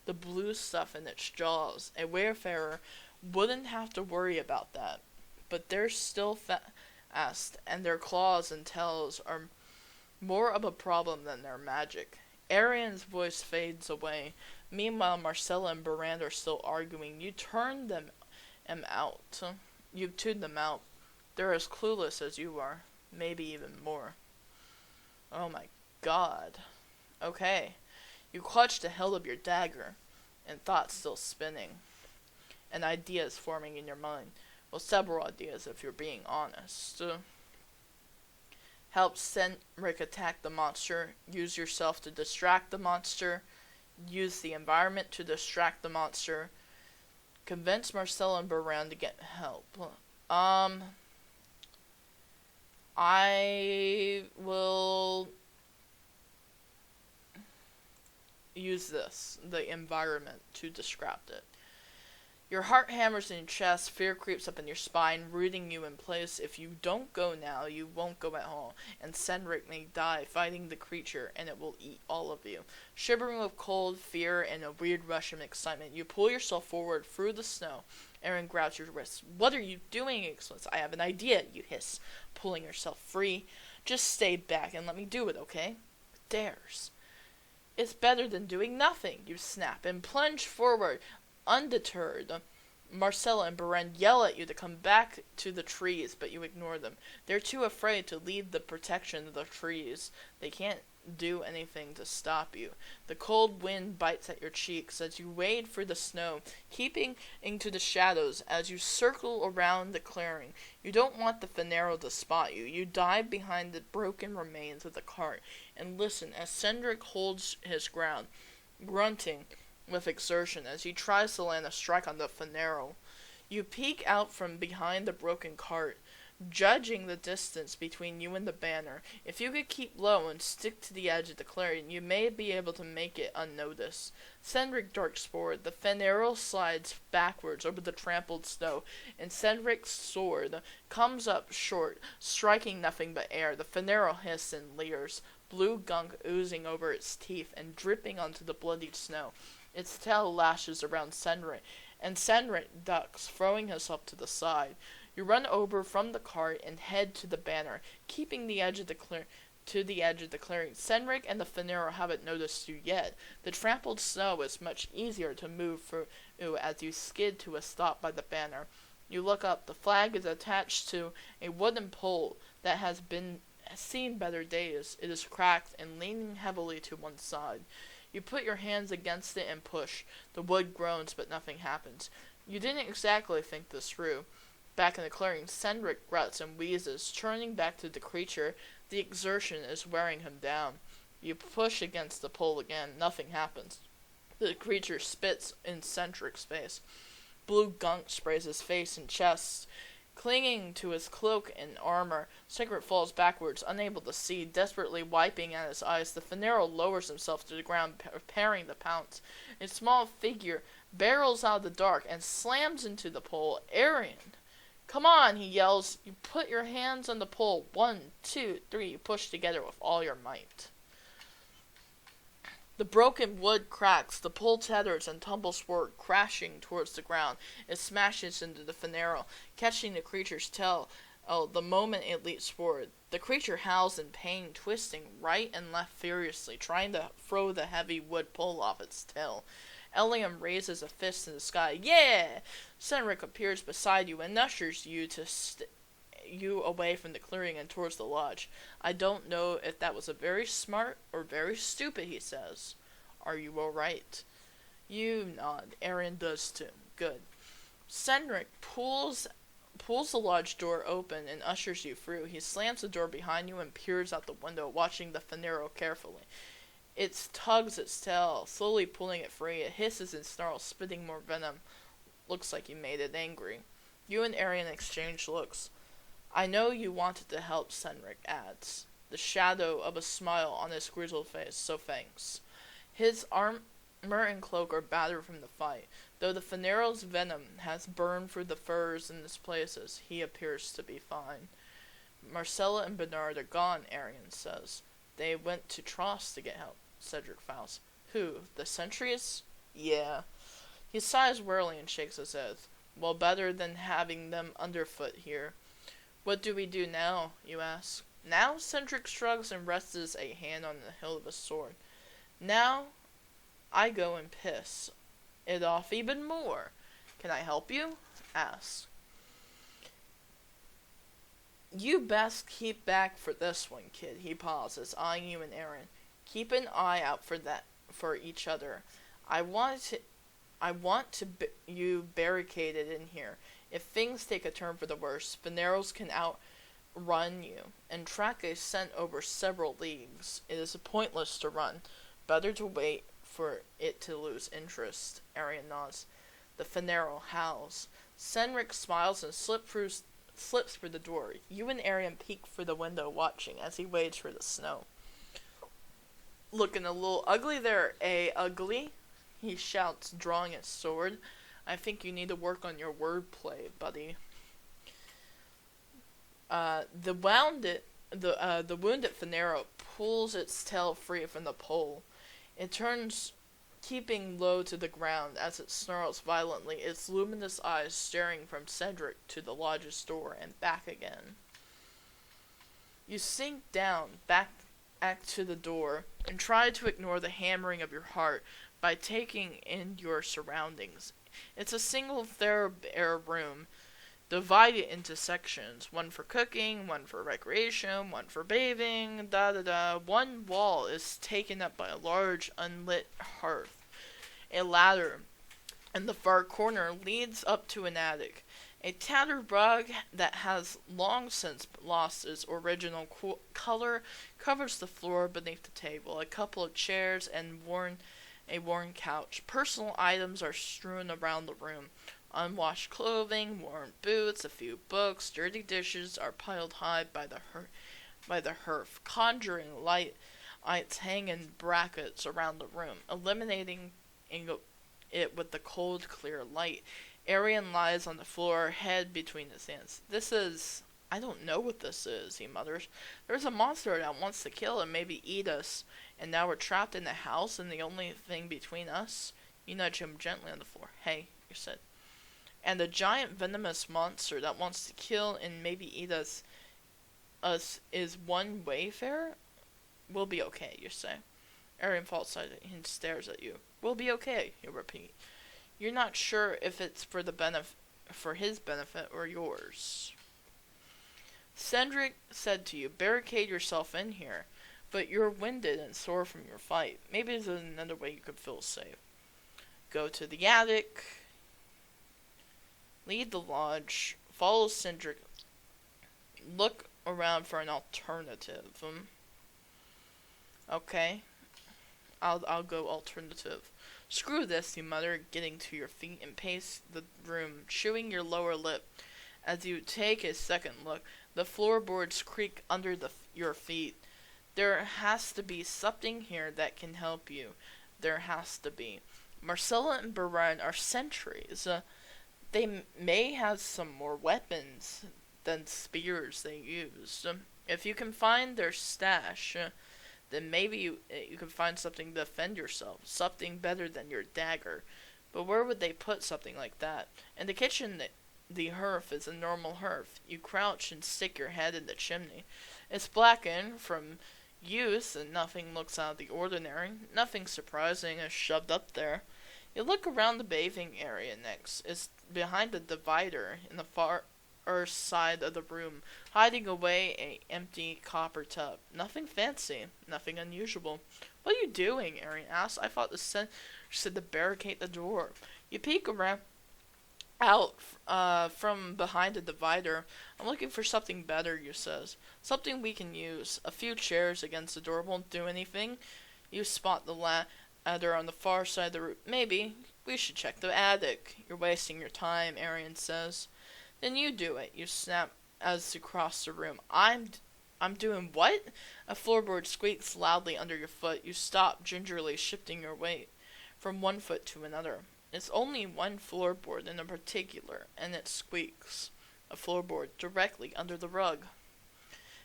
The blue stuff in its jaws. A Wayfarer wouldn't have to worry about that. But they're still fast, and their claws and tails are more of a problem than their magic. Arian's voice fades away. Meanwhile, Marcella and Barand are still arguing. You tuned them out. You've tuned them out. They're as clueless as you are. Maybe even more. Oh my god. Okay. You clutch the hilt of your dagger, and thoughts still spinning. An idea is forming in your mind. Well, several ideas if you're being honest. Help Cynric attack the monster. Use yourself to distract the monster. Use the environment to distract the monster. Convince Marcella and Baran to get help. I will use the environment, to distract it. Your heart hammers in your chest, fear creeps up in your spine, rooting you in place. If you don't go now, you won't go at all, and Cynric may die fighting the creature, and it will eat all of you. Shivering with cold, fear, and a weird rush of excitement, you pull yourself forward through the snow. Aaron grabs your wrist. What are you doing, Excellence? I have an idea, you hiss, pulling yourself free. Just stay back and let me do it, okay? Dares. It's better than doing nothing, you snap, and plunge forward. Undeterred, Marcella and Beren yell at you to come back to the trees, but you ignore them. They're too afraid to leave the protection of the trees. They can't do anything to stop you. The cold wind bites at your cheeks as you wade through the snow, keeping into the shadows as you circle around the clearing. You don't want the Phanerol to spot you. You dive behind the broken remains of the cart and listen as Cynric holds his ground, grunting with exertion as he tries to land a strike on the Phanerol. You peek out from behind the broken cart, judging the distance between you and the banner. If you could keep low and stick to the edge of the clearing, you may be able to make it unnoticed. Cynric darts forward. The Phanerol slides backwards over the trampled snow, and Cynric's sword comes up short, striking nothing but air. The Phanerol hisses and leers, blue gunk oozing over its teeth and dripping onto the bloodied snow. Its tail lashes around Cynric, and Cynric ducks, throwing himself to the side. You run over from the cart and head to the banner, keeping the edge of the clearing. Cynric and the Phanerol haven't noticed you yet. The trampled snow is much easier to move through as you skid to a stop by the banner. You look up. The flag is attached to a wooden pole that has seen better days. It is cracked and leaning heavily to one side. You put your hands against it and push. The wood groans, but nothing happens. You didn't exactly think this through. Back in the clearing, Cynric gruts and wheezes, turning back to the creature. The exertion is wearing him down. You push against the pole again. Nothing happens. The creature spits in Cynric's face. Blue gunk sprays his face and chest. Clinging to his cloak and armor, Cynric falls backwards, unable to see, desperately wiping at his eyes. The Phanerol lowers himself to the ground, preparing to pounce. A small figure barrels out of the dark and slams into the pole. Arian Come on, he yells. You put your hands on the pole. 1, 2, 3. You push together with all your might. The broken wood cracks, the pole tethers and tumbles forward, crashing towards the ground. It smashes into the Finero, catching the creature's tail the moment it leaps forward. The creature howls in pain, twisting right and left furiously, trying to throw the heavy wood pole off its tail. Eliam raises a fist in the sky. Yeah! Cynric appears beside you and ushers you you away from the clearing and towards the lodge. I don't know if that was a very smart or very stupid, he says. Are you alright? You nod. Arian does too. Good. Cynric pulls the lodge door open and ushers you through. He slams the door behind you and peers out the window, watching the Finero carefully. It tugs its tail, slowly pulling it free. It hisses and snarls, spitting more venom. Looks like you made it angry. You and Arian exchange looks. I know you wanted to help, Cynric adds, the shadow of a smile on his grizzled face, so thanks. His armor and cloak are battered from the fight. Though the Finero's venom has burned through the furs in his places, he appears to be fine. Marcella and Bernard are gone, Arian says. They went to Tross to get help, Cedric vows. Who, the sentries? Yeah. He sighs wearily and shakes his head. Well, better than having them underfoot here. What do we do now, you ask? Now, Cedric shrugs and rests a hand on the hilt of his sword. Now, I go and piss it off even more. Can I help you? Asks. You best keep back for this one, kid, he pauses, eyeing you and Aaron. Keep an eye out for each other. I want you barricaded in here. If things take a turn for the worse, Fineros can outrun you and track a scent over several leagues. It is pointless to run. Better to wait for it to lose interest. Arian nods. The Finero howls. Cynric smiles and slips through the door. You and Arian peek through the window, watching as he wades through the snow. Looking a little ugly there, eh, ugly? He shouts, drawing his sword. I think you need to work on your wordplay, buddy. The wounded Finero pulls its tail free from the pole. It turns, keeping low to the ground as it snarls violently, its luminous eyes staring from Cedric to the lodge's door and back again. You sink down, back to the door, and try to ignore the hammering of your heart by taking in your surroundings. It's a single threadbare room, divided into sections. One for cooking, one for recreation, one for bathing, One wall is taken up by a large unlit hearth. A ladder in the far corner leads up to an attic. A tattered rug that has long since lost its original color covers the floor beneath the table. A couple of chairs and a worn couch. Personal items are strewn around the room. Unwashed clothing, worn boots, a few books, dirty dishes are piled high by the hearth. Conjuring lights hang in brackets around the room, illuminating it with the cold, clear light. Arian lies on the floor, head between his hands. I don't know what this is, he mutters. There's a monster that wants to kill and maybe eat us, and now we're trapped in the house and the only thing between us. You nudge him gently on the floor. Hey, you said. And a giant venomous monster that wants to kill and maybe eat us is one Wayfarer? We'll be okay, you say. Arian falls silent and stares at you. We'll be okay, you repeat. You're not sure if it's for his benefit or yours. Cedric said to you, barricade yourself in here, but you're winded and sore from your fight. Maybe there's another way you could feel safe. Go to the attic, leave the lodge, follow Cedric, look around for an alternative. Okay, I'll go alternative. Screw this, you mutter, getting to your feet and pace the room, chewing your lower lip. As you take a second look, the floorboards creak under your feet. There has to be something here that can help you. There has to be. Marcella and Baran are sentries. They may have some more weapons than spears they used. If you can find their stash, then maybe you can find something to defend yourself, something better than your dagger. But where would they put something like that? In the kitchen, the hearth is a normal hearth. You crouch and stick your head in the chimney. It's blackened from use and nothing looks out of the ordinary. Nothing surprising is shoved up there. You look around the bathing area next. It's behind the divider in the far side of the room, hiding away a empty copper tub. Nothing fancy, nothing unusual. What are you doing? Arian asked. I thought the sentry said to barricade the door. You peek around out from behind the divider. I'm looking for something better, you says. Something we can use. A few chairs against the door won't do anything. You spot the ladder on the far side of the room. Maybe we should check the attic. You're wasting your time, Arian says. Then you do it, you snap as you cross the room. I'm doing what? A floorboard squeaks loudly under your foot. You stop, gingerly shifting your weight from one foot to another. It's only one floorboard in particular, and it squeaks. A floorboard directly under the rug.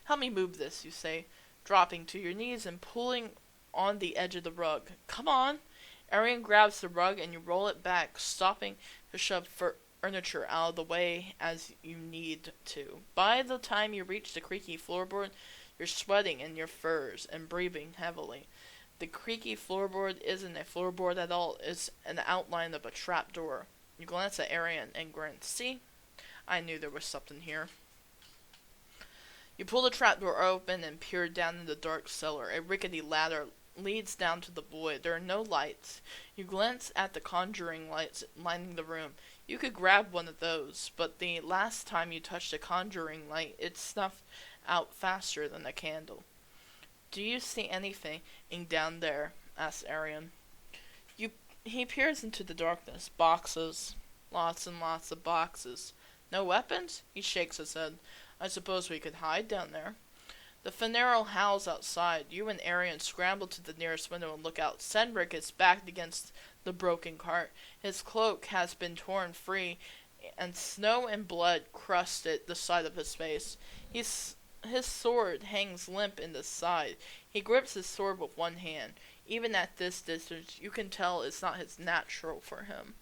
Help me move this, you say, dropping to your knees and pulling on the edge of the rug. Come on! Arian grabs the rug and you roll it back, stopping to shove furniture out of the way as you need to. By the time you reach the creaky floorboard, you're sweating in your furs and breathing heavily. The creaky floorboard isn't a floorboard at all. It's an outline of a trapdoor. You glance at Arian and grin. See? I knew there was something here. You pull the trapdoor open and peer down in the dark cellar. A rickety ladder leads down to the void. There are no lights. You glance at the conjuring lights lining the room. You could grab one of those, but the last time you touched a conjuring light, it snuffed out faster than a candle. Do you see anything down there? Asks Arian. He peers into the darkness. Boxes. Lots and lots of boxes. No weapons? He shakes his head. I suppose we could hide down there. The Fanero howls outside. You and Arian scramble to the nearest window and look out. Cedric is backed against the broken cart. His cloak has been torn free, and snow and blood crusted the side of his face. His sword hangs limp in the side. He grips his sword with one hand. Even at this distance, you can tell it's not his natural for him.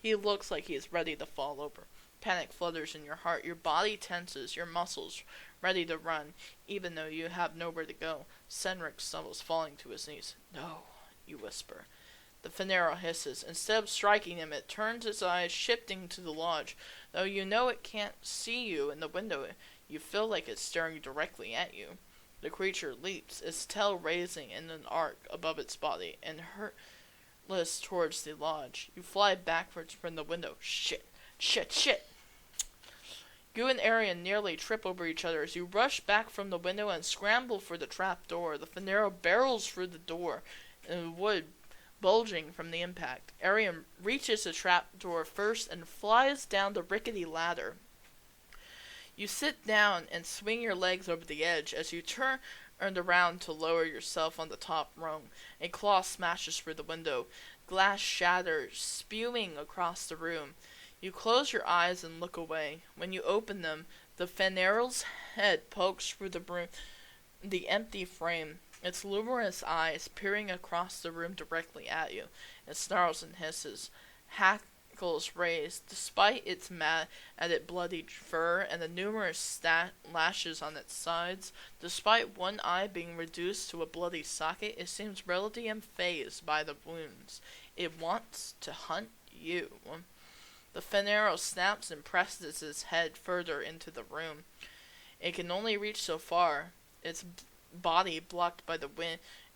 He looks like he is ready to fall over. Panic flutters in your heart. Your body tenses, your muscles ready to run, even though you have nowhere to go. Cedric stumbles, falling to his knees. No, you whisper. The Fanero hisses. Instead of striking him, it turns its eyes, shifting to the lodge. Though you know it can't see you in the window, you feel like it's staring directly at you. The creature leaps, its tail raising in an arc above its body, and hurtles towards the lodge. You fly backwards from the window. Shit! You and Arian nearly trip over each other as you rush back from the window and scramble for the trap door. The Fanero barrels through the door, and the wood bulging from the impact. Arian reaches the trap door first and flies down the rickety ladder. You sit down and swing your legs over the edge as you turn around to lower yourself on the top rung. A claw smashes through the window. Glass shatters, spewing across the room. You close your eyes and look away. When you open them, the Fanero's head pokes through the empty frame, its luminous eyes peering across the room directly at you. It snarls and hisses, hackles raised, despite its matted bloody fur and the numerous lashes on its sides. Despite one eye being reduced to a bloody socket, it seems relatively unfazed by the wounds. It wants to hunt you. The Fanero snaps and presses its head further into the room. It can only reach so far, its body blocked by the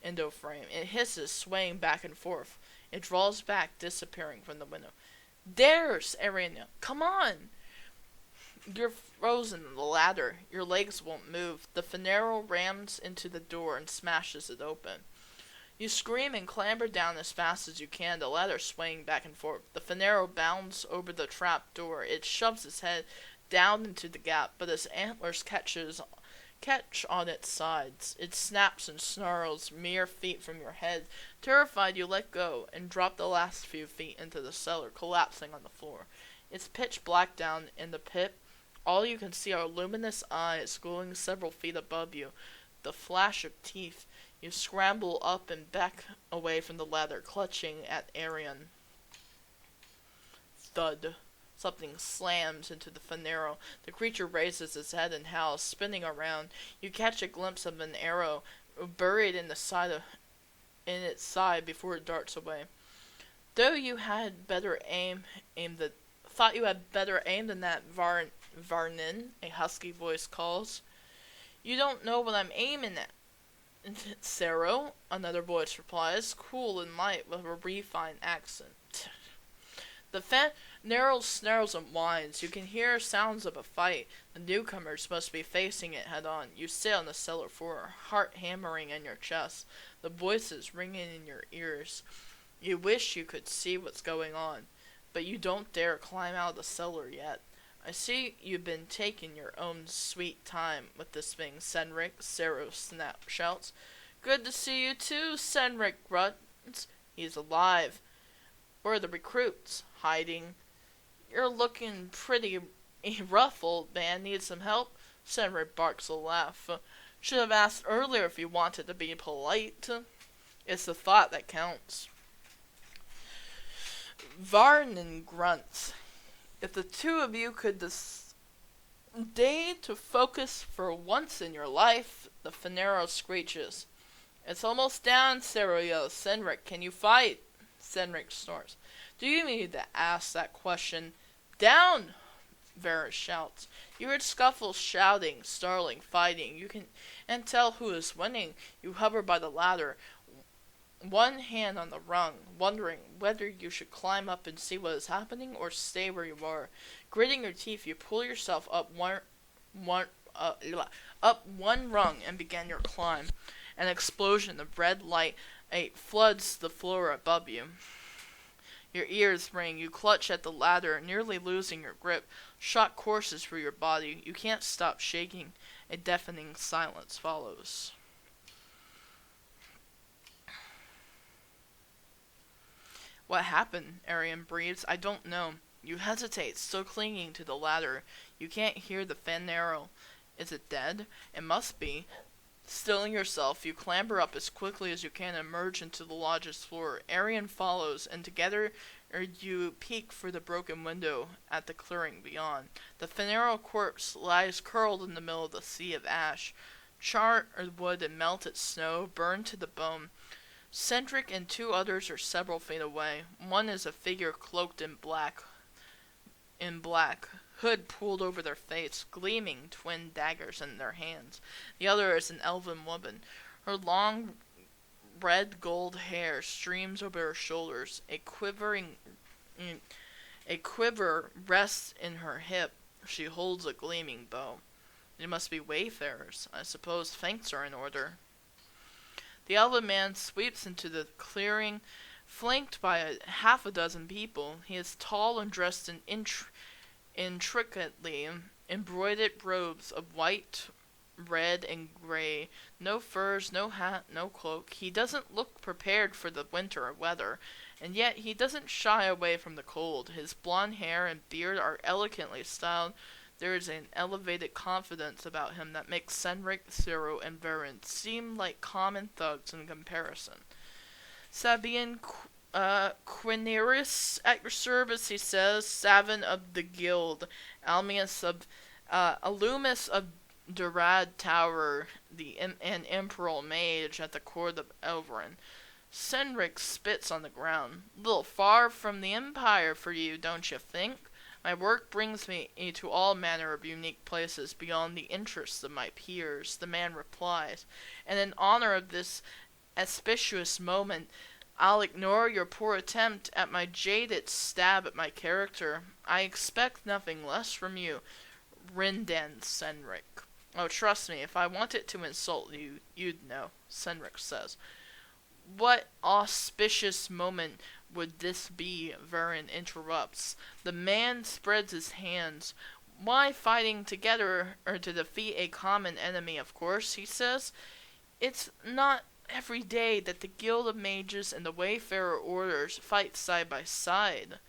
window frame. It hisses, swaying back and forth. It draws back, disappearing from the window. There's Arian. Come on! You're frozen in the ladder. Your legs won't move. The Fanero rams into the door and smashes it open. You scream and clamber down as fast as you can, the ladder swaying back and forth. The Fanero bounds over the trap door. It shoves its head down into the gap, but its antlers catch on its sides. It snaps and snarls mere feet from your head. Terrified, you let go and drop the last few feet into the cellar, collapsing on the floor. It's pitch black down in the pit. All you can see are luminous eyes glowing several feet above you. The flash of teeth. You scramble up and back away from the ladder, clutching at Arian. Thud. Something slams into the Fanero. The creature raises its head and howls, spinning around. You catch a glimpse of an arrow buried in its side before it darts away. Though you had better thought you had better aim than that, Varnin, a husky voice calls. You don't know what I'm aiming at, Sero, another voice replies, cool and light with a refined accent. The Fanero snarls and whines. You can hear sounds of a fight. The newcomers must be facing it head on. You sit on the cellar floor, heart hammering in your chest, the voices ringing in your ears. You wish you could see what's going on, but you don't dare climb out of the cellar yet. I see you've been taking your own sweet time with this thing, Senric, Sero shouts. Good to see you too, Senric grunts. He's alive. Where are the recruits? Hiding. You're looking pretty rough, old man. Need some help? Senric barks a laugh. Should have asked earlier if you wanted to be polite. It's the thought that counts. Varnin grunts. If the two of you could stay to focus for once in your life, the Fanero screeches. It's almost down, Sero yells. Senric, can you fight? Senric snorts. Do you need to ask that question? Down! Varys shouts. You heard scuffles, shouting, snarling, fighting. You can't tell who is winning. You hover by the ladder, one hand on the rung, wondering whether you should climb up and see what is happening or stay where you are. Gritting your teeth, you pull yourself up one rung and begin your climb. An explosion of red light floods the floor above you. Your ears ring. You clutch at the ladder, nearly losing your grip. Shock courses through your body. You can't stop shaking. A deafening silence follows. What happened? Arian breathes. I don't know. You hesitate, still clinging to the ladder. You can't hear the Fanero. Is it dead? It must be. Stilling yourself, you clamber up as quickly as you can and emerge into the lodge's floor. Arian follows, and together you peek through the broken window at the clearing beyond. The Fanero corpse lies curled in the middle of the sea of ash. Charred wood and melted snow, burned to the bone. Cendric and two others are several feet away. One is a figure cloaked in black, hood pulled over their face, gleaming twin daggers in their hands. The other is an elven woman. Her long red gold hair streams over her shoulders. A quiver rests in her hip. She holds a gleaming bow. They must be wayfarers. I suppose thanks are in order. The elven man sweeps into the clearing, flanked by half a dozen people. He is tall and dressed in intricately embroidered robes of white, red, and gray. No furs, no hat, no cloak. He doesn't look prepared for the winter weather, and yet he doesn't shy away from the cold. His blonde hair and beard are elegantly styled. There is an elevated confidence about him that makes Senric, Sero, and Varin seem like common thugs in comparison. Sabian Quineris at your service, he says. Savin of the Guild, Alumis of Durad Tower, an Emperor Mage at the court of Elverin. Senric spits on the ground. Little far from the Empire for you, don't you think? My work brings me to all manner of unique places beyond the interests of my peers, the man replies, and in honor of this auspicious moment, I'll ignore your poor attempt at my jaded stab at my character. I expect nothing less from you, Rindan Senric. Oh, trust me, if I wanted to insult you, you'd know, Senric says. What auspicious moment would this be? Varin interrupts. The man spreads his hands. Why fighting together or to defeat a common enemy, of course, he says. It's not every day that the Guild of Mages and the Wayfarer orders fight side by side.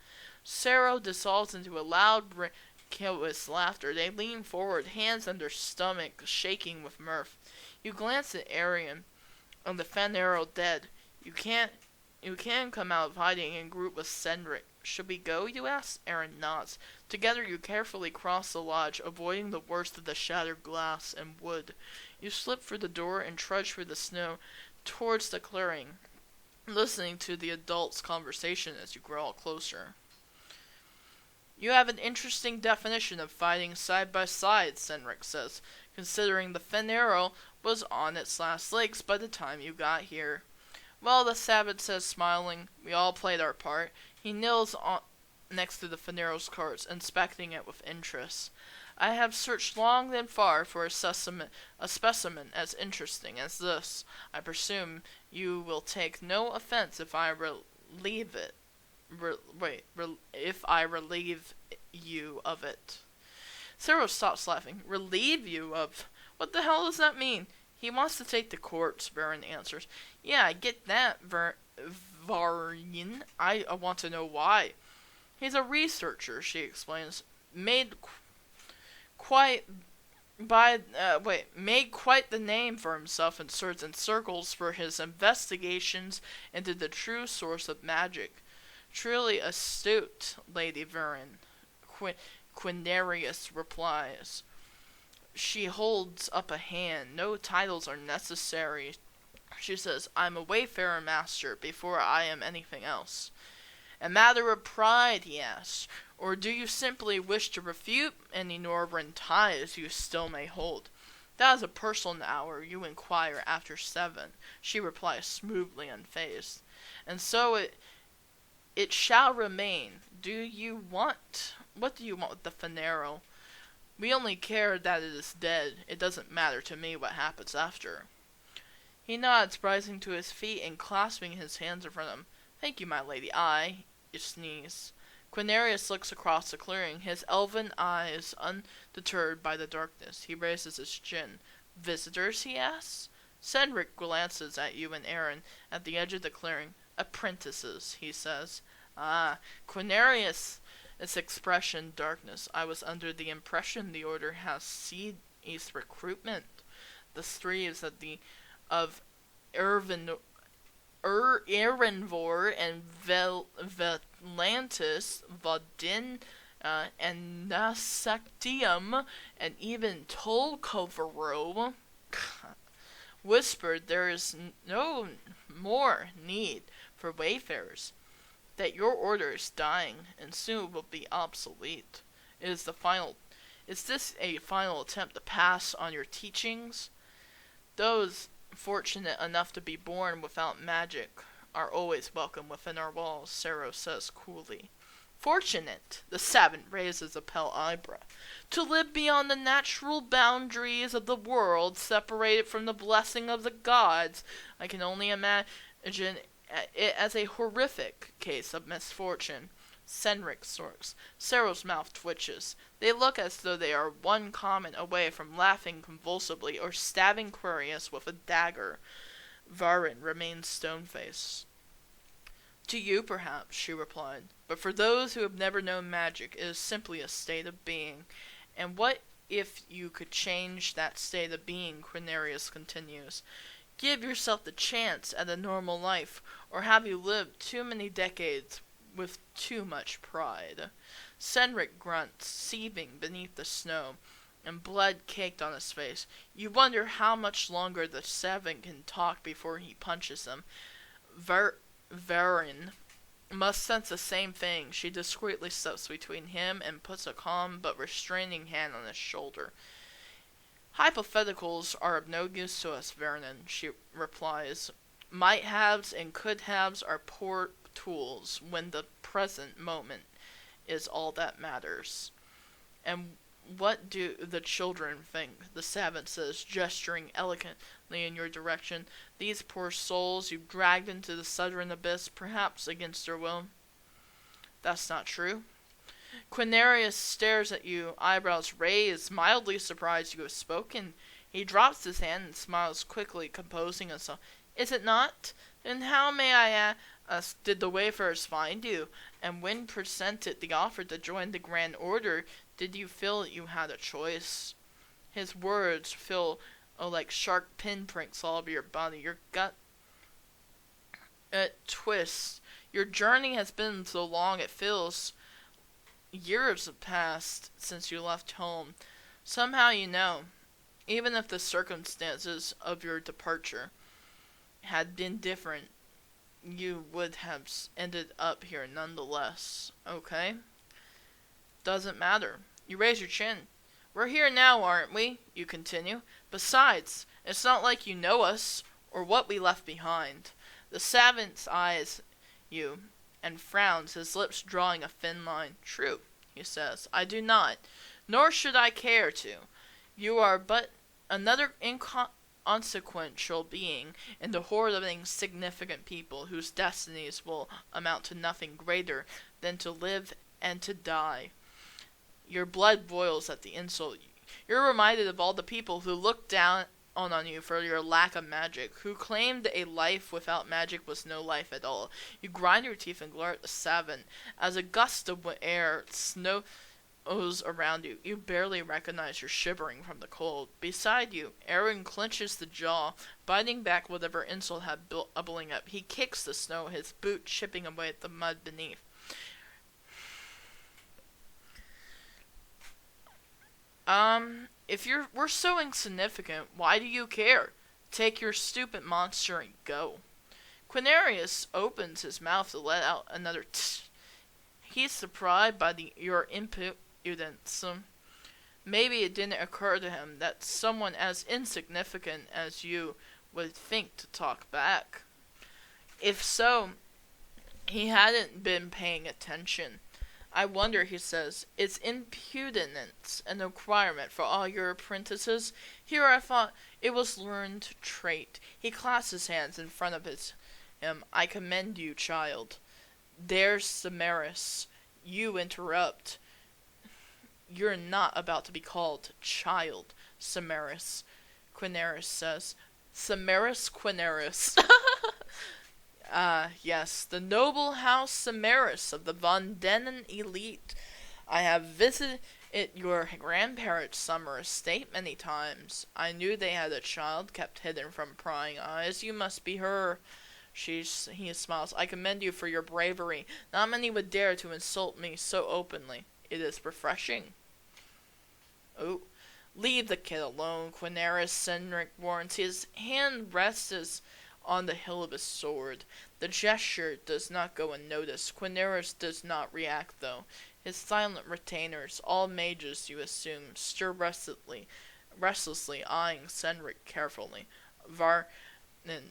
Sarah dissolves into a loud, raucous laughter. They lean forward, hands on their stomach, shaking with mirth. You glance at Arian, and the Fenarrow dead. You can come out of hiding and group with Cendric. Should we go, you ask? Aaron nods. Together you carefully cross the lodge, avoiding the worst of the shattered glass and wood. You slip through the door and trudge through the snow towards the clearing, listening to the adults' conversation as you crawl closer. You have an interesting definition of fighting side by side, Cendric says, considering the Fenarrow was on its last legs by the time you got here. Well, the Sabbath says, smiling, we all played our part. He kneels next to the Fenarrow's corpse, inspecting it with interest. I have searched long and far for a specimen as interesting as this. I presume you will take no offense if I relieve it. If I relieve you of it. Sarah stops laughing. Relieve you of? What the hell does that mean? He wants to take the corpse, Varen answers. Yeah, I get that, Varian. I want to know why. He's a researcher, she explains. Made quite the name for himself and searched in circles for his investigations into the true source of magic. Truly astute, Lady Varen, Quinarius replies. She holds up a hand. No titles are necessary. She says, I'm a Wayfarer master before I am anything else. A matter of pride, he asks, or do you simply wish to refute any Northern ties you still may hold? That is a personal hour you inquire after 7, she replies smoothly unfazed. And so it shall remain. What do you want with the Fenarrow? We only care that it is dead. It doesn't matter to me what happens after. He nods, rising to his feet and clasping his hands in front of him. Thank you, my lady. You sneeze. Quinarius looks across the clearing, his elven eyes undeterred by the darkness. He raises his chin. Visitors, he asks? Cendric glances at you and Aaron at the edge of the clearing. Apprentices, he says. Quinarius, its expression darkness. I was under the impression the order has ceased recruitment. The streets of Erenvor and Velantis, Vadin, and Nasactium, and even Tolkovero whispered there is no more need for wayfarers, that your order is dying and soon will be obsolete. Is this a final attempt to pass on your teachings? Those fortunate enough to be born without magic are always welcome within our walls, Sarah says coolly. Fortunate, the savant raises a pale eyebrow. To live beyond the natural boundaries of the world, separated from the blessing of the gods, I can only imagine it as a horrific case of misfortune. Cendric snorks. Sarah's mouth twitches. They look as though they are one comment away from laughing convulsively or stabbing Quirius with a dagger. Varen remains stone-faced. To you, perhaps, she replied, but for those who have never known magic, it is simply a state of being. And what if you could change that state of being, Quinarius continues. Give yourself the chance at a normal life, or have you lived too many decades with too much pride? Cendric grunts, seething beneath the snow, and blood caked on his face. You wonder how much longer the savant can talk before he punches him. Varen must sense the same thing. She discreetly steps between him and puts a calm but restraining hand on his shoulder. Hypotheticals are of no use to us, Vernon, she replies. Might-haves and could-haves are poor tools when the present moment is all that matters. And what do the children think? The savant says, gesturing elegantly in your direction. These poor souls you dragged into the southern abyss, perhaps against their will. That's not true. Quinarius stares at you, eyebrows raised, mildly surprised you have spoken. He drops his hand and smiles quickly, composing himself. Is it not? And how, may I ask, did the Wayfarers find you? And when presented the offer to join the Grand Order, did you feel you had a choice? His words feel like sharp pinpricks all over your body. Your gut twists. Your journey has been so long it feels years have passed since you left home. Somehow you know, even if the circumstances of your departure had been different, you would have ended up here nonetheless. Okay? Doesn't matter. You raise your chin. We're here now, aren't we? You continue. Besides, it's not like you know us, or what we left behind. The savant eyes you, and frowns, his lips drawing a thin line. True, he says. I do not, nor should I care to. You are but another inconsequential being in the horde of insignificant people whose destinies will amount to nothing greater than to live and to die. Your blood boils at the insult. You're reminded of all the people who looked down on you for your lack of magic, who claimed a life without magic was no life at all. You grind your teeth and glare at the savant. As a gust of air snows around you, you barely recognize you're shivering from the cold. Beside you, Aaron clenches the jaw, biting back whatever insult had bubbling up. He kicks the snow, his boot chipping away at the mud beneath. If we're so insignificant, why do you care? Take your stupid monster and go. Quinarius opens his mouth to let out another tss. He's surprised by your impudence. Maybe it didn't occur to him that someone as insignificant as you would think to talk back. If so, he hadn't been paying attention. I wonder, he says, is impudence an requirement for all your apprentices? Here I thought it was learned trait. He clasps his hands in front of him. I commend you, child. There's Samaris. You interrupt. You're not about to be called child, Samaris, Quinaris says. Samaris Quinaris. Yes, the noble house Samaris of the Von Dennen elite. I have visited your grandparents' summer estate many times. I knew they had a child kept hidden from prying eyes. You must be her. He smiles. I commend you for your bravery. Not many would dare to insult me so openly. It is refreshing. Oh, leave the kid alone, Quinaris, Cendric warns. His hand rests on the hilt of his sword. The gesture does not go unnoticed. Quinaris does not react, though. His silent retainers, all mages you assume, stir restlessly eyeing Cendric carefully. Varnin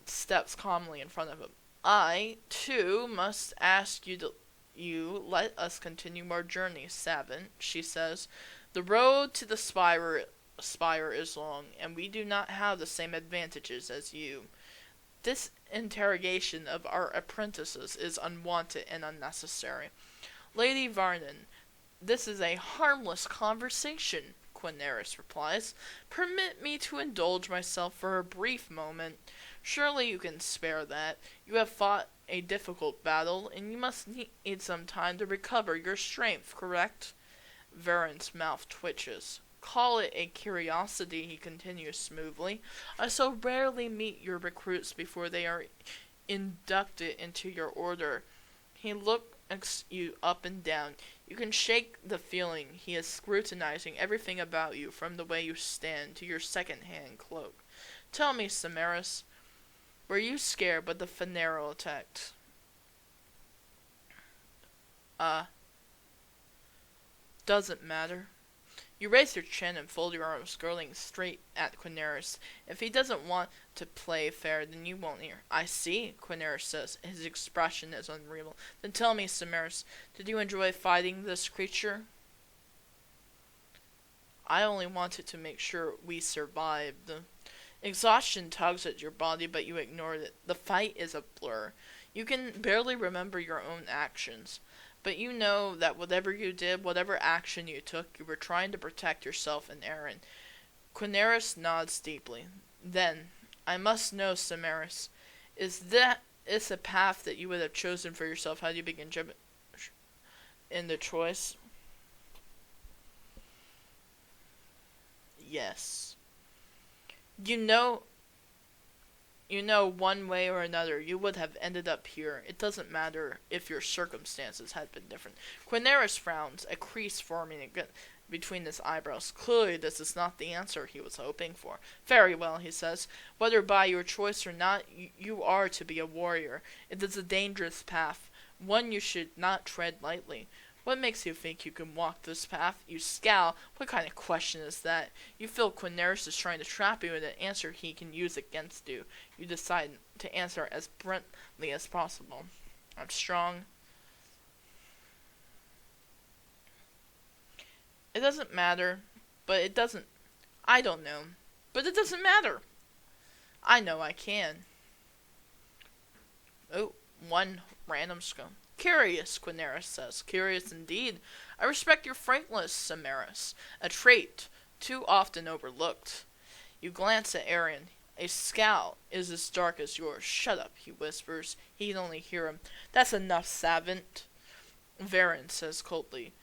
steps calmly in front of him. I, too, must ask you let us continue our journey, savant, she says. The road to the spire is long, and we do not have the same advantages as you. This interrogation of our apprentices is unwanted and unnecessary. Lady Varnin, this is a harmless conversation, Quinaris replies. Permit me to indulge myself for a brief moment. Surely you can spare that. You have fought a difficult battle, and you must need some time to recover your strength, correct? Varen's mouth twitches. Call it a curiosity, he continues smoothly. I so rarely meet your recruits before they are inducted into your order. He looks you up and down. You can shake the feeling he is scrutinizing everything about you, from the way you stand to your second-hand cloak. Tell me, Samaris, were you scared when the Fanero attacked? Doesn't matter. You raise your chin and fold your arms, girdling straight at Quinaris. If he doesn't want to play fair, then you won't hear. I see, Quinaris says. His expression is unreal. Then tell me, Samaris, did you enjoy fighting this creature? I only wanted to make sure we survived. Exhaustion tugs at your body, but you ignored it. The fight is a blur. You can barely remember your own actions. But you know that whatever you did, whatever action you took, you were trying to protect yourself and Aaron. Quinaris nods deeply. Then, I must know, Samaris, is a path that you would have chosen for yourself had you begin in the choice? Yes. You know, one way or another, you would have ended up here. It doesn't matter if your circumstances had been different. Quinaris frowns, a crease forming between his eyebrows. Clearly, this is not the answer he was hoping for. Very well, he says. Whether by your choice or not, you are to be a warrior. It is a dangerous path, one you should not tread lightly. What makes you think you can walk this path? You scowl. What kind of question is that? You feel Quinaris is trying to trap you in an answer he can use against you. You decide to answer as bluntly as possible. I'm strong. It doesn't matter, but it doesn't... I don't know, but it doesn't matter. I know I can. Oh, one random scum. Curious, Quinaris says. Curious indeed. I respect your frankness, Samaris, a trait too often overlooked. You glance at Arian. A scowl is as dark as yours. Shut up, he whispers. He can only hear him. That's enough, savant. Varen says coldly.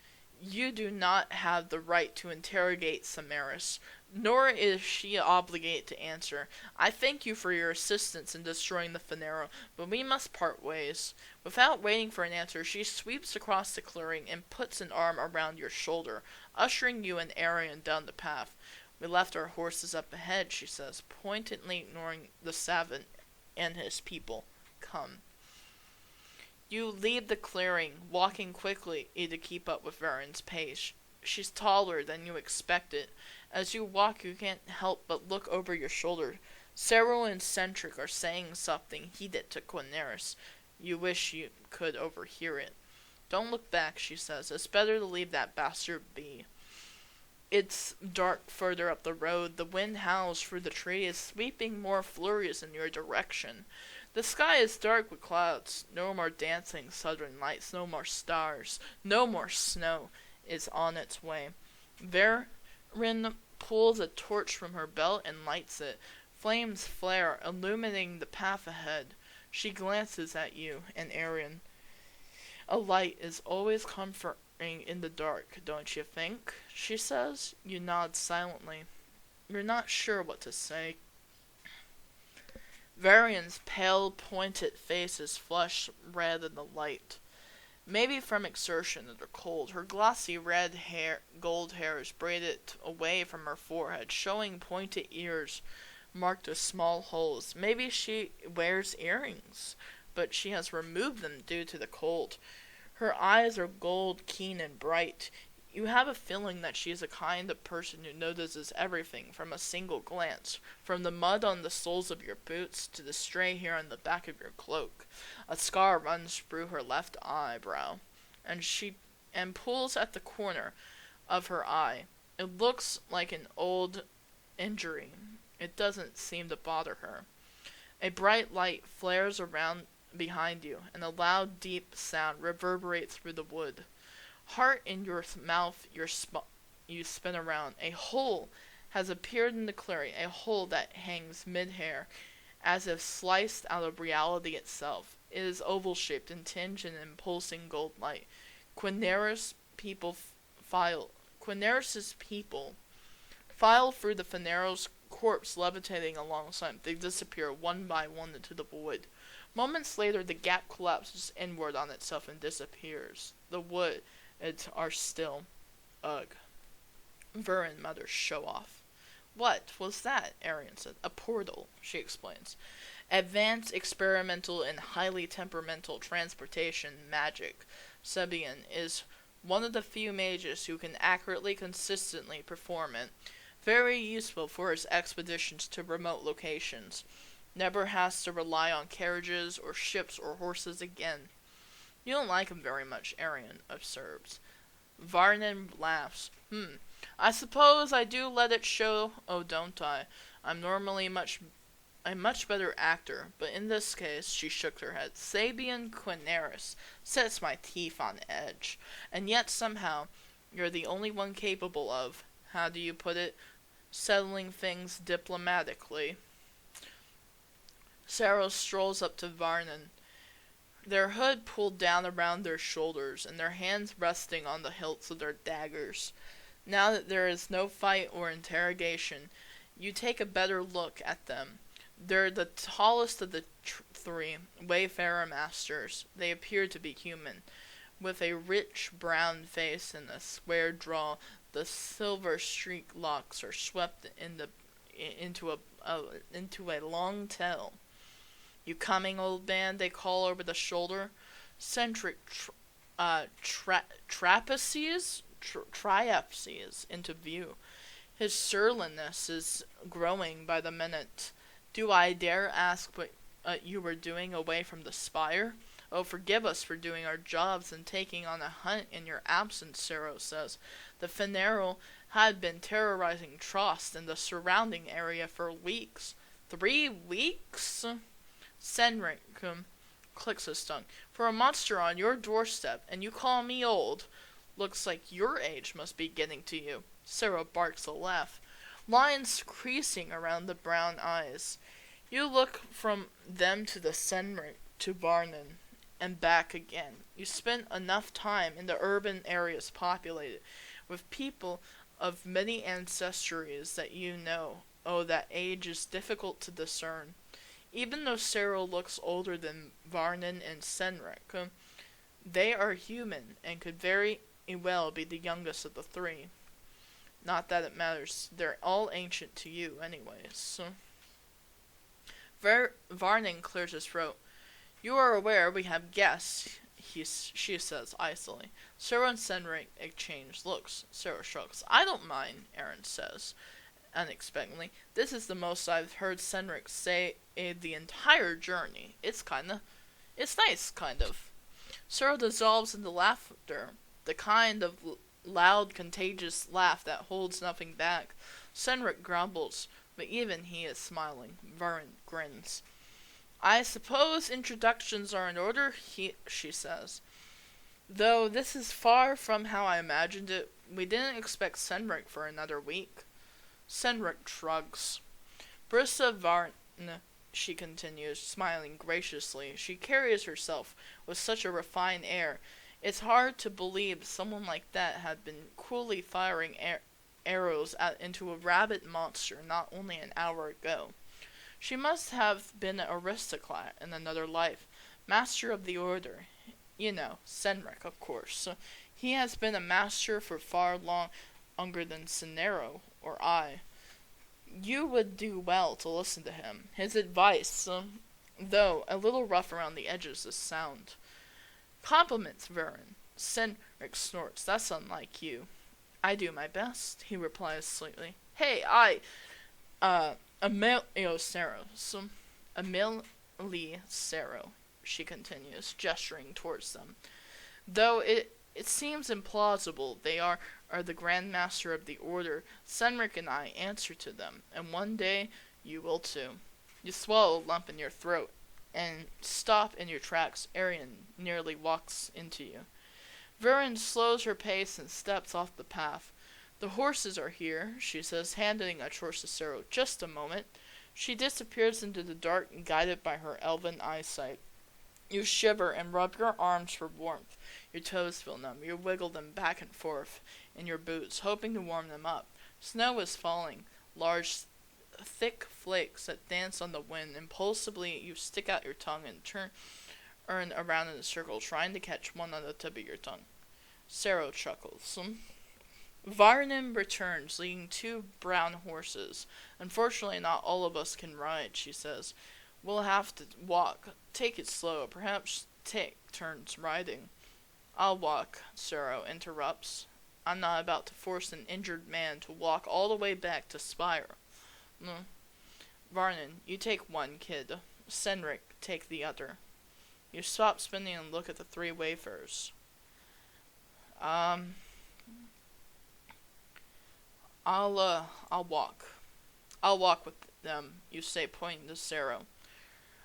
You do not have the right to interrogate Samaris, nor is she obligated to answer. I thank you for your assistance in destroying the Phaneroo, but we must part ways. Without waiting for an answer, she sweeps across the clearing and puts an arm around your shoulder, ushering you and Arian down the path. We left our horses up ahead, she says, pointedly ignoring the savant and his people. Come. You leave the clearing, walking quickly to keep up with Varen's pace. She's taller than you expected. As you walk, you can't help but look over your shoulder. Cero and Centric are saying something heated to Quinaris. You wish you could overhear it. Don't look back, she says. It's better to leave that bastard be. It's dark further up the road. The wind howls through the trees, sweeping more flurries in your direction. The sky is dark with clouds. No more dancing southern lights. No more stars. No more snow is on its way. Varen pulls a torch from her belt and lights it. Flames flare, illuminating the path ahead. She glances at you and Arian. A light is always comforting in the dark, don't you think? She says. You nod silently. You're not sure what to say. Varian's pale, pointed face is flushed red in the light. Maybe from exertion or cold, her glossy gold hair is braided away from her forehead, showing pointed ears marked with small holes. Maybe she wears earrings, but she has removed them due to the cold. Her eyes are gold, keen and bright. You have a feeling that she is a kind of person who notices everything from a single glance, from the mud on the soles of your boots to the stray hair on the back of your cloak. A scar runs through her left eyebrow, and pulls at the corner of her eye. It looks like an old injury. It doesn't seem to bother her. A bright light flares around behind you, and a loud, deep sound reverberates through the wood. Heart in your mouth, you spin around. A hole has appeared in the clearing, a hole that hangs mid-hair, as if sliced out of reality itself. It is oval-shaped and tinged in impulsing gold light. Quinaris's people file through the Phaneroo's corpse levitating alongside. They disappear one by one into the void. Moments later, the gap collapses inward on itself and disappears. The wood are still. Ugh. Varen mutters, show off. What was that? Arian said. A portal, she explains. Advanced experimental and highly temperamental transportation magic. Sebian is one of the few mages who can accurately, consistently perform it. Very useful for his expeditions to remote locations. Never has to rely on carriages or ships or horses again. You don't like him very much, Arian observes. Varnan laughs. I suppose I do let it show, oh don't I? I'm normally a much better actor, but in this case, she shook her head. Sabian Quinaris sets my teeth on edge, and yet somehow, you're the only one capable of, how do you put it, settling things diplomatically. Sarah strolls up to Varnon, their hood pulled down around their shoulders, and their hands resting on the hilts of their daggers. Now that there is no fight or interrogation, you take a better look at them. They're the tallest of the three Wayfarer masters. They appear to be human. With a rich brown face and a square jaw, the silver-streaked locks are swept into a long tail. "You coming, old man?" they call over the shoulder. Centric trapezies into view. His surliness is growing by the minute. "Do I dare ask what you were doing away from the spire?" "Oh, forgive us for doing our jobs and taking on a hunt in your absence," Cero says. "The Finero had been terrorizing Trost and the surrounding area for weeks." "3 weeks?" Senric clicks his tongue. "For a monster on your doorstep, and you call me old? Looks like your age must be getting to you." Cero barks a laugh, lines creasing around the brown eyes. You look from them to the Senric to Varnon, and back again. You spend enough time in the urban areas populated with people of many ancestries that you know, that age is difficult to discern. Even though Cero looks older than Varnon and Senric, they are human and could very well be the youngest of the three. Not that it matters. They're all ancient to you anyways. Varnon clears his throat. "You are aware we have guests," she says icily. Cero and Senric exchange looks. Cero shrugs. "I don't mind," Aaron says unexpectedly. "This is the most I've heard Senric say the entire journey. It's nice, kind of." Cero dissolves into laughter, the kind of loud, contagious laugh that holds nothing back. Senric grumbles, but even he is smiling. Varnon grins. "I suppose introductions are in order," she says. "Though this is far from how I imagined it. We didn't expect Senric for another week." Senric shrugs. "Brissa Varn," she continues, smiling graciously. She carries herself with such a refined air. It's hard to believe someone like that had been coolly firing arrows into a rabid monster not only an hour ago. She must have been an aristocrat in another life, master of the order. You know, Senric, of course. He has been a master for far longer than Cinero or I. You would do well to listen to him. His advice, though a little rough around the edges, is sound." "Compliments, Varron." Senric snorts. "That's unlike you." "I do my best," he replies slightly. "Hey, Emilio Cero, she continues, gesturing towards them. "Though it seems implausible they are the Grand Master of the Order, Senric and I answer to them, and one day you will too." You swallow a lump in your throat, and stop in your tracks. Arian nearly walks into you. Varron slows her pace and steps off the path. "The horses are here," she says, handing a torch to Cero. "Just a moment." She disappears into the dark, guided by her elven eyesight. You shiver and rub your arms for warmth. Your toes feel numb. You wiggle them back and forth in your boots, hoping to warm them up. Snow is falling, large, thick flakes that dance on the wind. Impulsively, you stick out your tongue and turn around in a circle, trying to catch one on the tip of your tongue. Cero chuckles. Varnon returns, leading 2 brown horses. "Unfortunately, not all of us can ride," she says. "We'll have to walk. Take it slow. Perhaps take turns riding." "I'll walk," Cero interrupts. "I'm not about to force an injured man to walk all the way back to Spire." "Varnon, you take one, kid. Senric, take the other." You stop spinning and look at the 3 Wayfarers. I'll walk. "I'll walk with them," you say, pointing to Cero.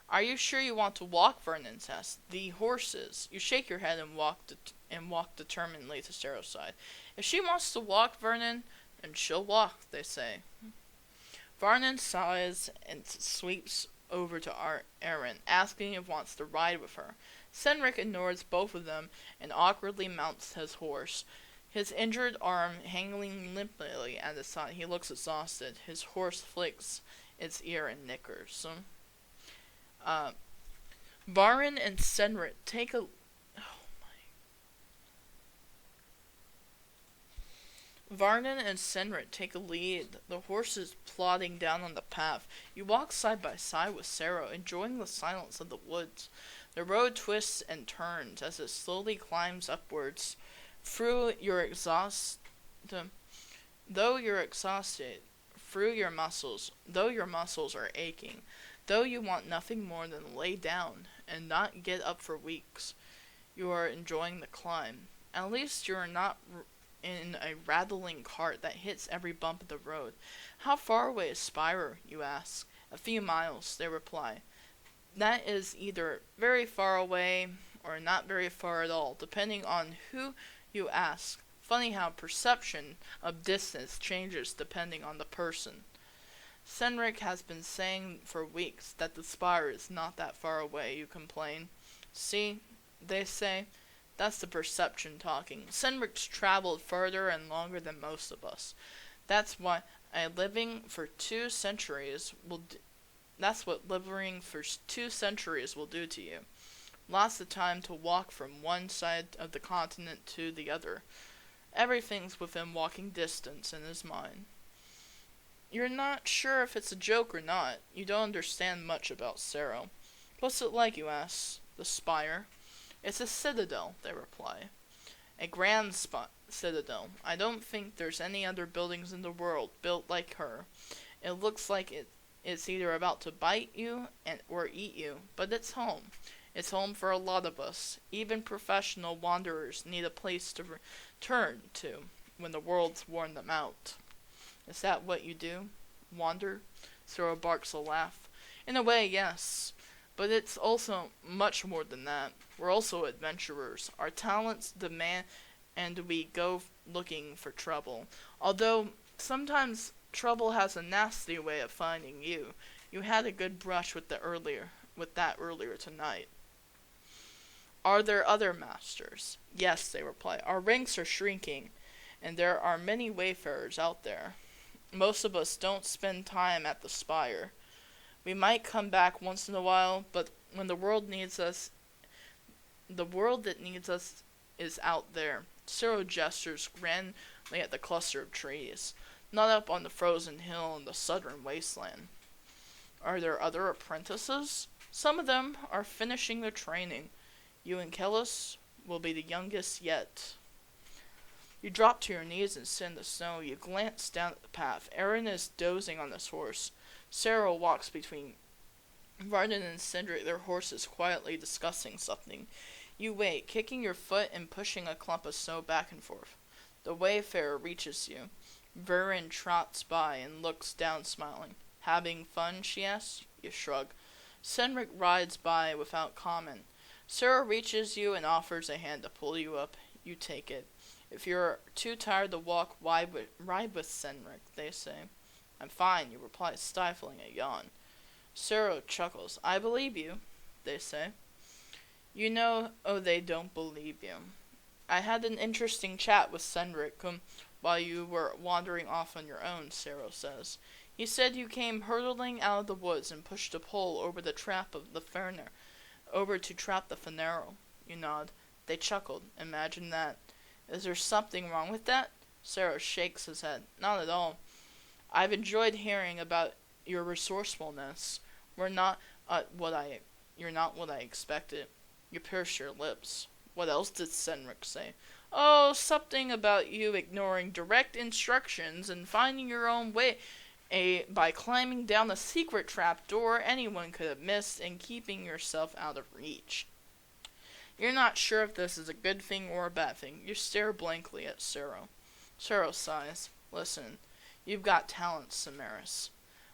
"Are you sure you want to walk?" Vernon asks. "The horses." You shake your head and walk determinedly to Cero's side. "If she wants to walk, Vernon, then she'll walk," they say. Varnon sighs and sweeps over to Aaron, asking if he wants to ride with her. Cedric ignores both of them and awkwardly mounts his horse. His injured arm hanging limply at his side, he looks exhausted. His horse flicks its ear and nickers. Varun and Cedric take a... Varden and Cedric take a lead, the horses plodding down on the path. You walk side by side with Sarah, enjoying the silence of the woods. The road twists and turns as it slowly climbs upwards. Though you're exhausted, through your muscles are aching, though you want nothing more than lay down and not get up for weeks, you are enjoying the climb. At least you're not in a rattling cart that hits every bump of the road. How far away is Spire, you ask. A few miles, they reply. That is either very far away or not very far at all, depending on who you ask. Funny how perception of distance changes depending on the person. Cedric has been saying for weeks that the Spire is not that far away, you complain. See, they say, that's the perception talking. Cedric's traveled further and longer than most of us. That's what living for 2 centuries will do to you. Lots of time to walk from one side of the continent to the other. Everything's within walking distance in his mind. You're not sure if it's a joke or not. You don't understand much about Sarah. What's it like, you ask? The Spire. It's a citadel, they reply. A grand citadel. I don't think there's any other buildings in the world built like her. It looks like it's either about to bite you or eat you, but it's home. It's home for a lot of us. Even professional wanderers need a place to return to when the world's worn them out. Is that what you do? Wander? Sora barks a laugh. In a way, yes. But it's also much more than that. We're also adventurers. Our talents demand, and we go looking for trouble. Although sometimes trouble has a nasty way of finding you. You had a good brush with that earlier tonight. Are there other masters? Yes, they reply. Our ranks are shrinking, and there are many wayfarers out there. Most of us don't spend time at the Spire. We might come back once in a while, but when the world that needs us is out there. Cyril gestures grandly at the cluster of trees, not up on the frozen hill in the southern wasteland. Are there other apprentices? Some of them are finishing their training. You and Kellis will be the youngest yet. You drop to your knees and sit in the snow. You glance down at the path. Aaron is dozing on his horse. Sarah walks between Varden and Cedric, their horses quietly discussing something. You wait, kicking your foot and pushing a clump of snow back and forth. The Wayfarer reaches you. Varun trots by and looks down, smiling. Having fun, she asks. You shrug. Cedric rides by without comment. Sarah reaches you and offers a hand to pull you up. You take it. If you're too tired to walk, ride with Cedric, they say. I'm fine, you reply, stifling a yawn. Sarah chuckles. I believe you, they say. You know, they don't believe you. I had an interesting chat with Cedric while you were wandering off on your own, Sarah says. He said you came hurtling out of the woods and pushed a pole over to trap the Fanero. You nod. They chuckled. Imagine that. Is there something wrong with that? Sarah shakes his head. Not at all. I've enjoyed hearing about your resourcefulness. You're not what I expected. You pierce your lips. What else did Cedric say? Oh, something about you ignoring direct instructions and finding your own way by climbing down a secret trap door anyone could have missed and keeping yourself out of reach. You're not sure if this is a good thing or a bad thing. You stare blankly at Sarah. Sarah sighs. Listen, you've got talent, Samaris.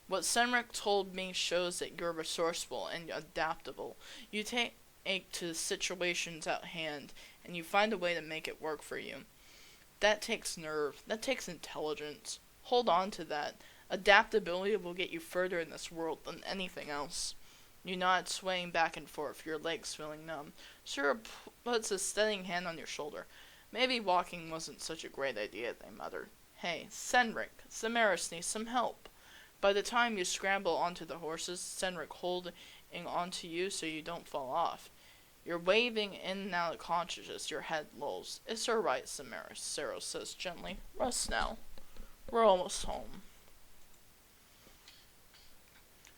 What Cedric told me shows that you're resourceful and adaptable. You take to situations at hand, and you find a way to make it work for you. That takes nerve. That takes intelligence. Hold on to that. Adaptability will get you further in this world than anything else. You nod, swaying back and forth, your legs feeling numb. Sarah puts a steadying hand on your shoulder. Maybe walking wasn't such a great idea, they muttered. Hey, Cynric, Samaris needs some help. By the time you scramble onto the horses, Cynric holding onto you so you don't fall off. You're waving in and out of consciousness, your head lolls. It's alright, Samaris, Sarah says gently. Rest now. We're almost home.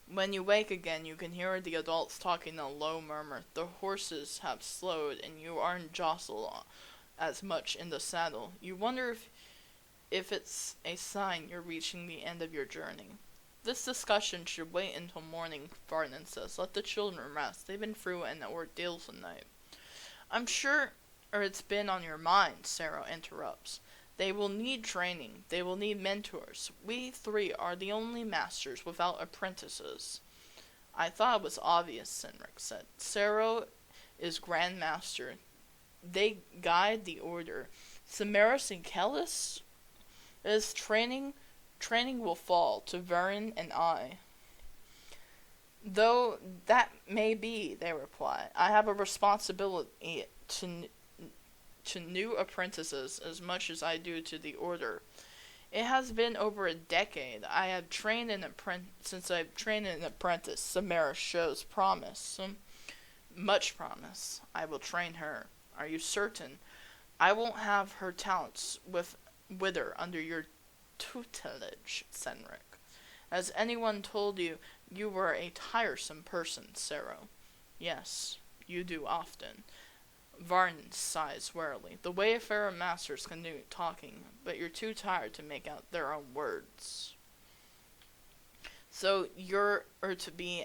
When you wake again, you can hear the adults talking in a low murmur. The horses have slowed, and you aren't jostled as much in the saddle. You wonder if it's a sign you're reaching the end of your journey. This discussion should wait until morning, Varden says. Let the children rest. They've been through an ordeal tonight. I'm sure it's been on your mind, Sarah interrupts. They will need training. They will need mentors. We three are the only masters without apprentices. I thought it was obvious, Cynric said. Sarah is Grand Master. They guide the order. Samaris and Kellis is training will fall to Varen and I. Though that may be, they reply, I have a responsibility to new apprentices as much as I do to the order. It has been over a decade. I have trained an since I've trained an apprentice. Samaris shows promise. Much promise. I will train her. Are you certain? I won't have her talents wither under your tutelage, Cynric. Has anyone told you you were a tiresome person, Sarah? Yes, you do often. Varden sighs wearily. The Wayfarer masters continue talking, but you're too tired to make out their own words. So you're to be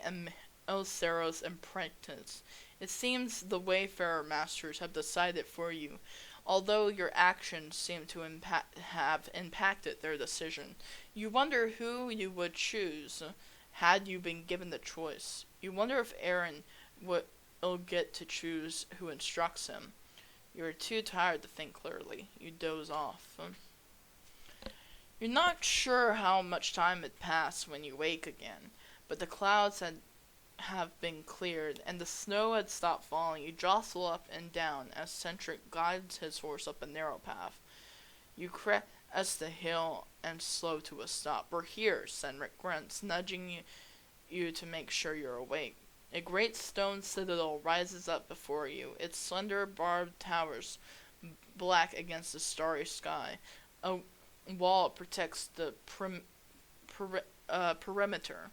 Sarah's apprentice. It seems the Wayfarer masters have decided for you, although your actions seem to have impacted their decision. You wonder who you would choose had you been given the choice. You wonder if Aaron will get to choose who instructs him. You're too tired to think clearly. You doze off. You're not sure how much time had passed when you wake again, but the clouds have been cleared, and the snow had stopped falling. You jostle up and down as Cynric guides his horse up a narrow path. You crest the hill and slow to a stop. We're here, Cynric grunts, nudging you to make sure you're awake. A great stone citadel rises up before you, its slender barbed towers black against the starry sky. A wall protects the perimeter,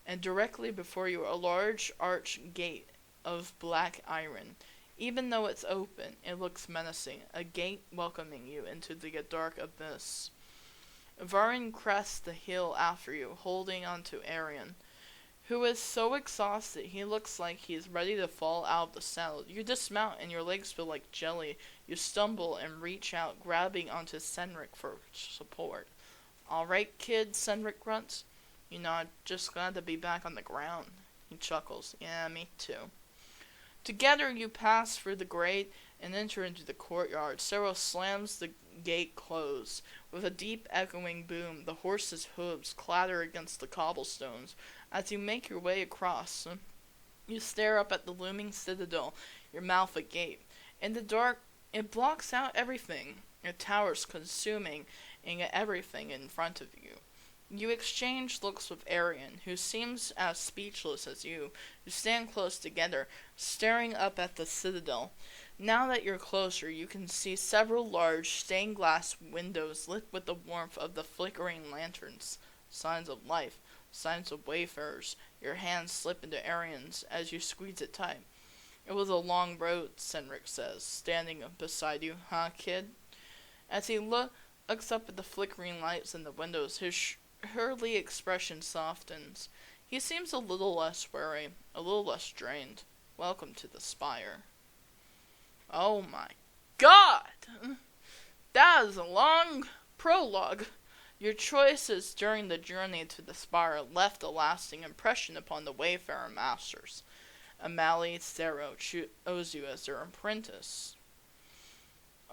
and directly before you a large arched gate of black iron. Even though it's open, it looks menacing, a gate welcoming you into the dark abyss. Varen crests the hill after you, holding on to Arian, who is so exhausted he looks like he is ready to fall out of the saddle. You dismount and your legs feel like jelly. You stumble and reach out, grabbing onto Cynric for support. All right, kid, Cynric grunts. You know, I'm just glad to be back on the ground. He chuckles. Yeah, me too. Together you pass through the grate and enter into the courtyard. Sarah slams the gate closed. With a deep echoing boom, the horse's hooves clatter against the cobblestones. As you make your way across, you stare up at the looming citadel, your mouth agape. In the dark, it blocks out everything. It towers, consuming everything in front of you. You exchange looks with Arian, who seems as speechless as you. You stand close together, staring up at the citadel. Now that you're closer, you can see several large stained glass windows lit with the warmth of the flickering lanterns. Signs of life, signs of wayfarers. Your hands slip into Arian's as you squeeze it tight. It was a long road, Cynric says, standing beside you. Huh, kid? As he looks up at the flickering lights in the windows, his Hurley expression softens. He seems a little less wary, a little less drained. Welcome to the Spire. Oh my God! That is a long prologue. Your choices during the journey to the Spire left a lasting impression upon the Wayfarer Masters. Amali Sero chose you as their apprentice.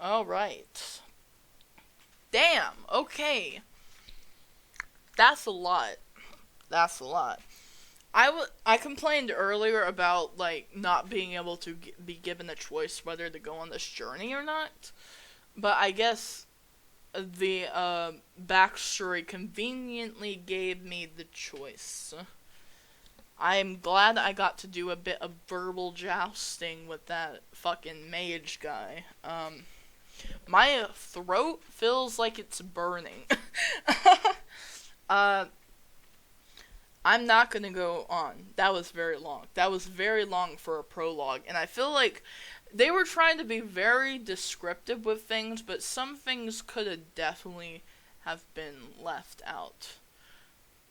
Alright. Damn, okay. That's a lot. I complained earlier about like not being able to be given a choice whether to go on this journey or not, but I guess the backstory conveniently gave me the choice. I'm glad I got to do a bit of verbal jousting with that fucking mage guy. My throat feels like it's burning. uh, I'm not gonna go on. That was very long. That was very long for a prologue, and I feel like they were trying to be very descriptive with things, but some things could have definitely have been left out.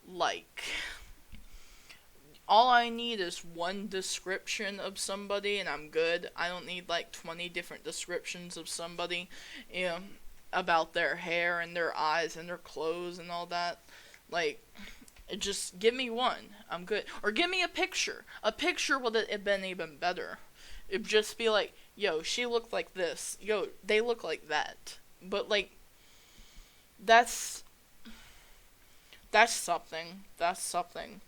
Like, all I need is one description of somebody and I'm good. I don't need like 20 different descriptions of somebody, you know, about their hair and their eyes and their clothes and all that. Like, just give me one. I'm good. Or give me a picture. A picture would have been even better. It'd just be like, yo, she looked like this. Yo, they look like that. But like, that's something. That's something.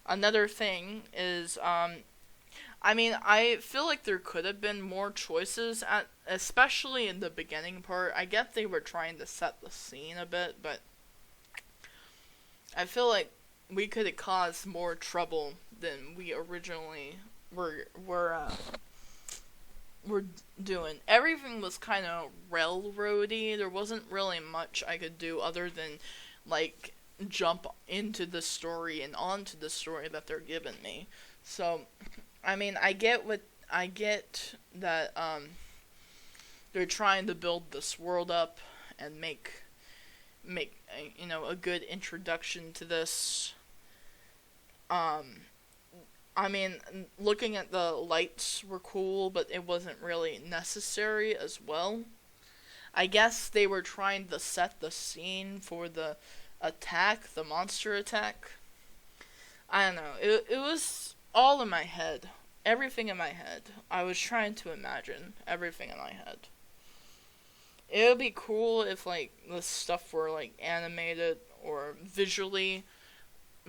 Another thing is, I mean, I feel like there could have been more choices, especially in the beginning part. I get they were trying to set the scene a bit, but I feel like we could have caused more trouble than we originally were doing. Everything was kind of railroady. There wasn't really much I could do other than, like, jump into the story and onto the story that they're giving me. So, I mean, I get that they're trying to build this world up and make a good introduction to this. I mean, looking at the lights were cool, but it wasn't really necessary as well. I guess they were trying to set the scene for the monster attack. I don't know. It was all in my head. Everything in my head. I was trying to imagine everything in my head. It would be cool if, like, the stuff were, like, animated or visually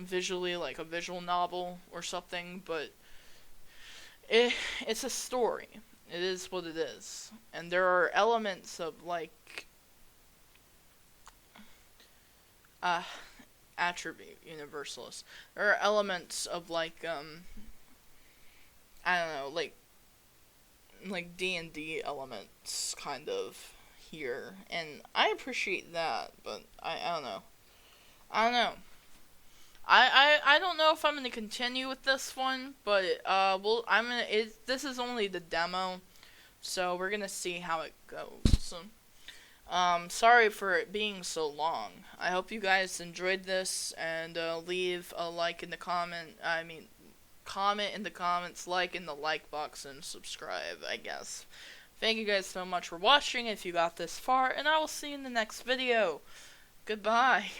like a visual novel or something, but it's a story. It is what it is. And there are elements of, like, attribute universalist. There are elements of, like, I don't know, like D&D elements, kind of, here. And I appreciate that, but I don't know. I don't know if I'm gonna continue with this one, but this is only the demo, so we're gonna see how it goes. Sorry for it being so long. I hope you guys enjoyed this, and leave a like in the comment in the comments, like in the like box, and subscribe, I guess. Thank you guys so much for watching if you got this far, and I will see you in the next video. Goodbye.